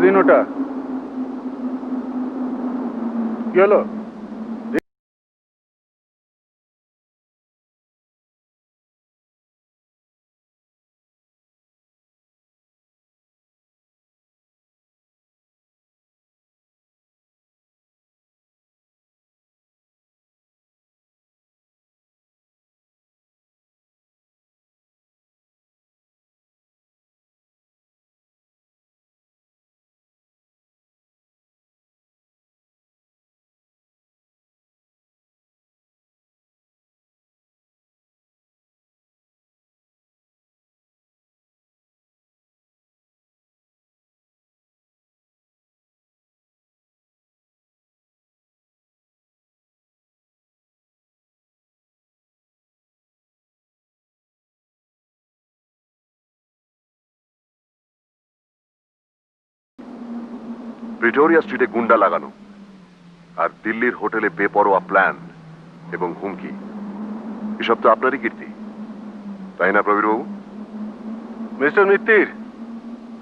দিন ওটা কি হলো? প্রিটোরিয়া স্ট্রিটে গুন্ডা লাগানো আর দিল্লির হোটেলে বেপরোয়া প্ল্যান এবং হুমকি, এসব তো আপনারই কীর্তি, তাই না প্রবীরবাবু? মিস্টার মিত্তির,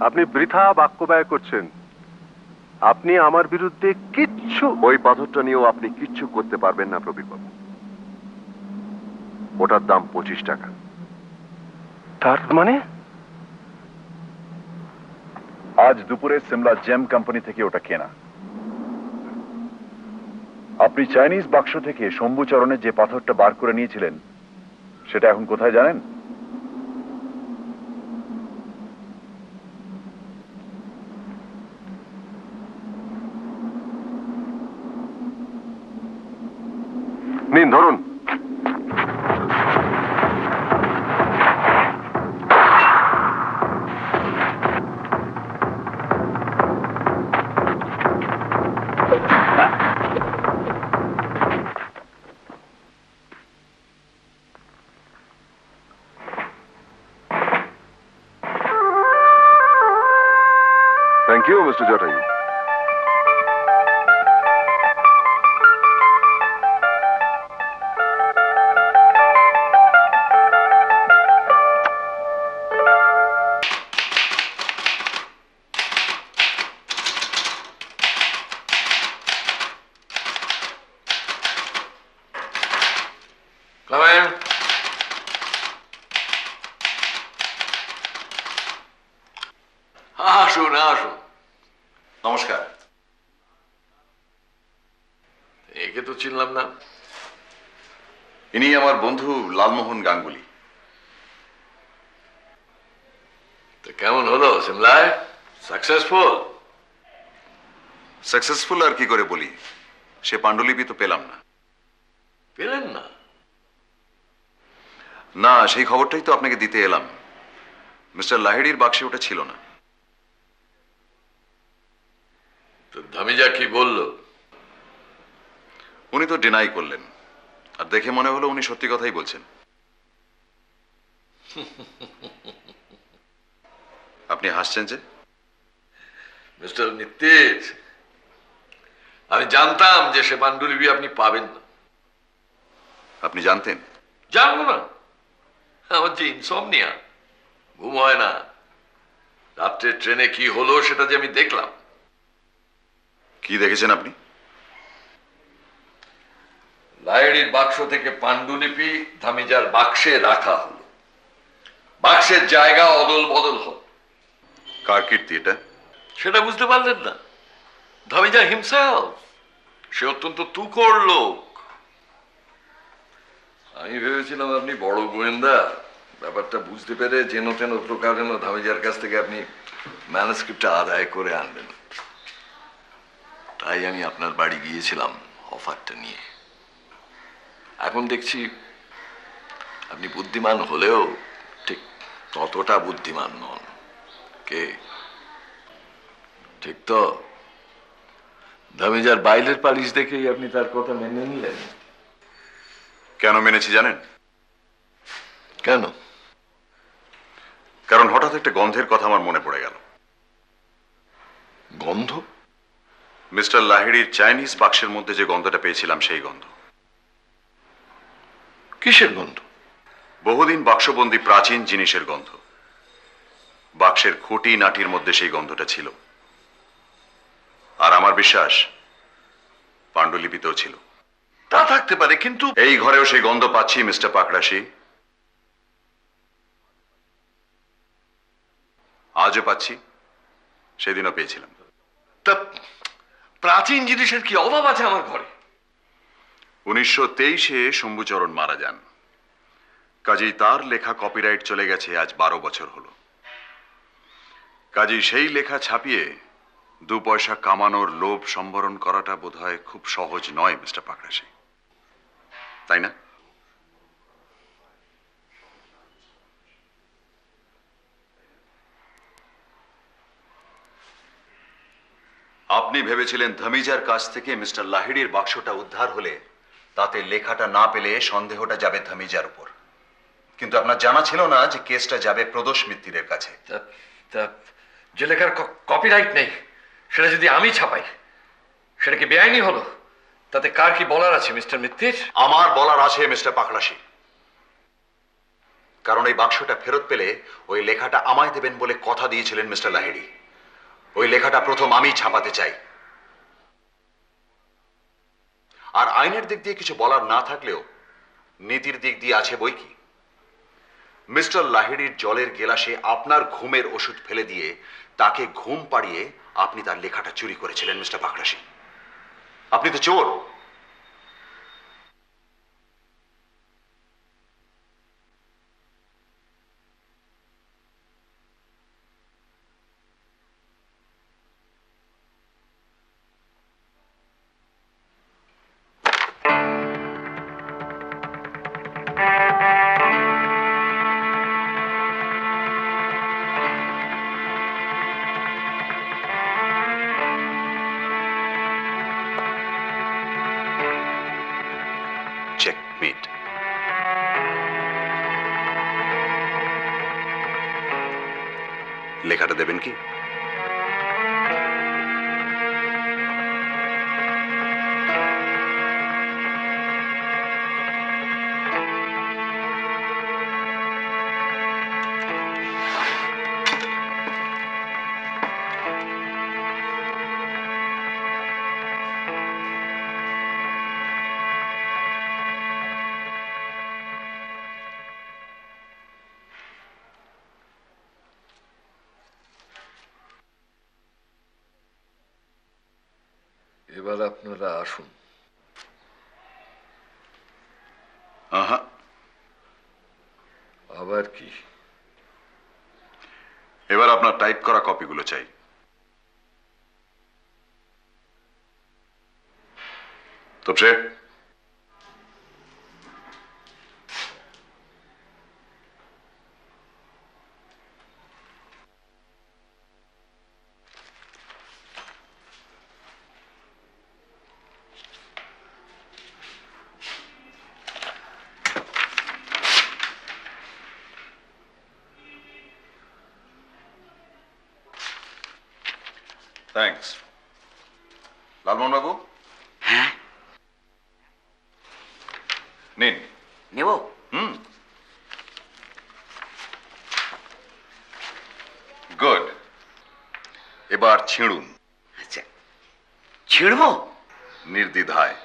আপনি বৃথা বাক্য ব্যয় করছেন। আপনি আমার বিরুদ্ধে কিচ্ছু... ওই পাথরটা নিয়েও আপনি কিচ্ছু করতে পারবেন না প্রবীরবাবু। ওটার দাম 25 টাকা। তার মানে? আজ দুপুরে সিমলা জেম কোম্পানি থেকে ওটা কেনা। আপনি চাইনিজ বাক্স থেকে শম্ভুচরণের যে পাথরটা বার করে নিয়েছিলেন সেটা এখন কোথায় জানেন? নিন, ধরুন। Thank you, Mr. Jatayu. Come in. আসুন আসুন। একে তো চিনলাম না। ইনি আমার বন্ধু লালমোহন গাঙ্গুলি। তো কেমন হলো সিমলায়? সাকসেসফুল? সাকসেসফুল আর কি করে বলি, সে পাণ্ডুলিপি তো পেলাম না। পেলেন না? না, সেই খবরটাই তো আপনাকে দিতে এলাম। মিস্টার লাহিড়ির বাক্সে ওটা ছিল না। তো ধামিজা কি বললো? উনি তো ডিনাই করলেন, আর দেখে মনে হলো উনি সত্যি কথাই বলছেন। আপনি হাসছেন যে? মিস্টার মিত্তির, আমি জানতাম যে সে পাণ্ডুলিপি আপনি পাবেন না। আপনি জানতেন? জানবো না? আমার যে ইনসমনিয়া, ঘুম হয় না। রাত্রে ট্রেনে কি হলো সেটা যে আমি দেখলাম। কি দেখেছেন আপনি? লাহিড়ির বাক্স থেকে পাণ্ডুলিপি ধামিজার বাক্সে রাখা হলো। বাক্সের জায়গা অদল বদল হল। কার কীর্তি এটা? সেটা বুঝতে পারলেন না? ধামিজা হিমসেলফ। সে অত্যন্ত তুখোড় লোক। আমি ভেবেছিলাম আপনি বড় গোয়েন্দা, ব্যাপারটা বুঝতে পেরে যেন তেন প্রকারেণ ধামিজার কাছ থেকে আপনি ম্যানুস্ক্রিপ্টটা আদায় করে আনবেন। তাই আমি আপনার বাড়ি গিয়েছিলাম অফারটা নিয়ে। এখন দেখছি আপনি বুদ্ধিমান হলেও ঠিক ততটা বুদ্ধিমান নন। কে? ঠিক তো? ধামিজার বাইরের পালিশ দেখেই আপনি তার কথা মেনে নিলেন। কেন মেনেছি জানেন? কেন? কারণ হঠাৎ একটা গন্ধের কথা আমার মনে পড়ে গেল। গন্ধ? মিস্টার লাহিড়ির চাইনিজ বাক্সের মধ্যে যে গন্ধটা পেয়েছিলাম সেই গন্ধ। কিসের গন্ধ? বহুদিন বাক্সবন্দি প্রাচীন জিনিসের গন্ধ। বাক্সের খুঁটি নাটির মধ্যে সেই গন্ধটা ছিল। আর আমার বিশ্বাস পাণ্ডুলিপিতেও ছিল। তা থাকতে পারে, কিন্তু এই ঘরেও সেই গন্ধ পাচ্ছি মিস্টার পাকড়াশি। আজও পাচ্ছি, সেদিনও পেয়েছিলাম। তা প্রাচীন জিনিসের কি অভাব আছে আমার ঘরে? 1923-এ শম্ভুচরণ মারা যান। কাজেই তার লেখা কপিরাইট চলে গেছে আজ 12 বছর হলো। কাজেই সেই লেখা ছাপিয়ে 2 পয়সা কামানোর লোভ সম্বরণ করাটা বোধহয় খুব সহজ নয় মিস্টার পাকড়াশি, তাই না? আপনি ভেবেছিলেন ধামিজার কাছ থেকে মিস্টার লাহিড়ির বাক্সটা উদ্ধার হলে তাতে লেখাটা না পেলে সন্দেহটা যাবে ধামিজার উপর। কিন্তু আপনার জানা ছিল না যে কেসটা যাবে প্রদোষ মিত্তিরের কাছে। যে লেখার কপিরাইট নেই সেটা যদি আমি ছাপাই, সেটা কি বেআইনি হলো? তাতে কার কি বলার আছে মিস্টার মিত্তির? আমার বলার আছে মিস্টার পাকড়াশি। কারণ এই বাক্সটা ফেরত পেলে ওই লেখাটা আমায় দেবেন বলে কথা দিয়েছিলেন মিস্টার লাহিড়ি। ওই লেখাটা প্রথম আমি ছাপাতে চাই। আর আইনের দিক দিয়ে কিছু বলার না থাকলেও নীতির দিক দিয়ে আছে বই কি। মিস্টার লাহিড়ির জলের গেলাসে আপনার ঘুমের ওষুধ ফেলে দিয়ে তাকে ঘুম পাড়িয়ে আপনি তার লেখাটা চুরি করেছিলেন মিস্টার পাকড়াশি। আপনি তো চোর। চেকমেট। লেখাটা দেবেন কি? এবার আপনারা আসুন। আবার কি? এবার আপনার টাইপ করা কপিগুলো চাই। তপসে, থ্যাঙ্কস। লালমোহন বাবু, হ্যাঁ নিন। নেব? গুড, এবার ছিঁড়ুন। আচ্ছা, ছিঁড়বো? নির্দ্বিধায়।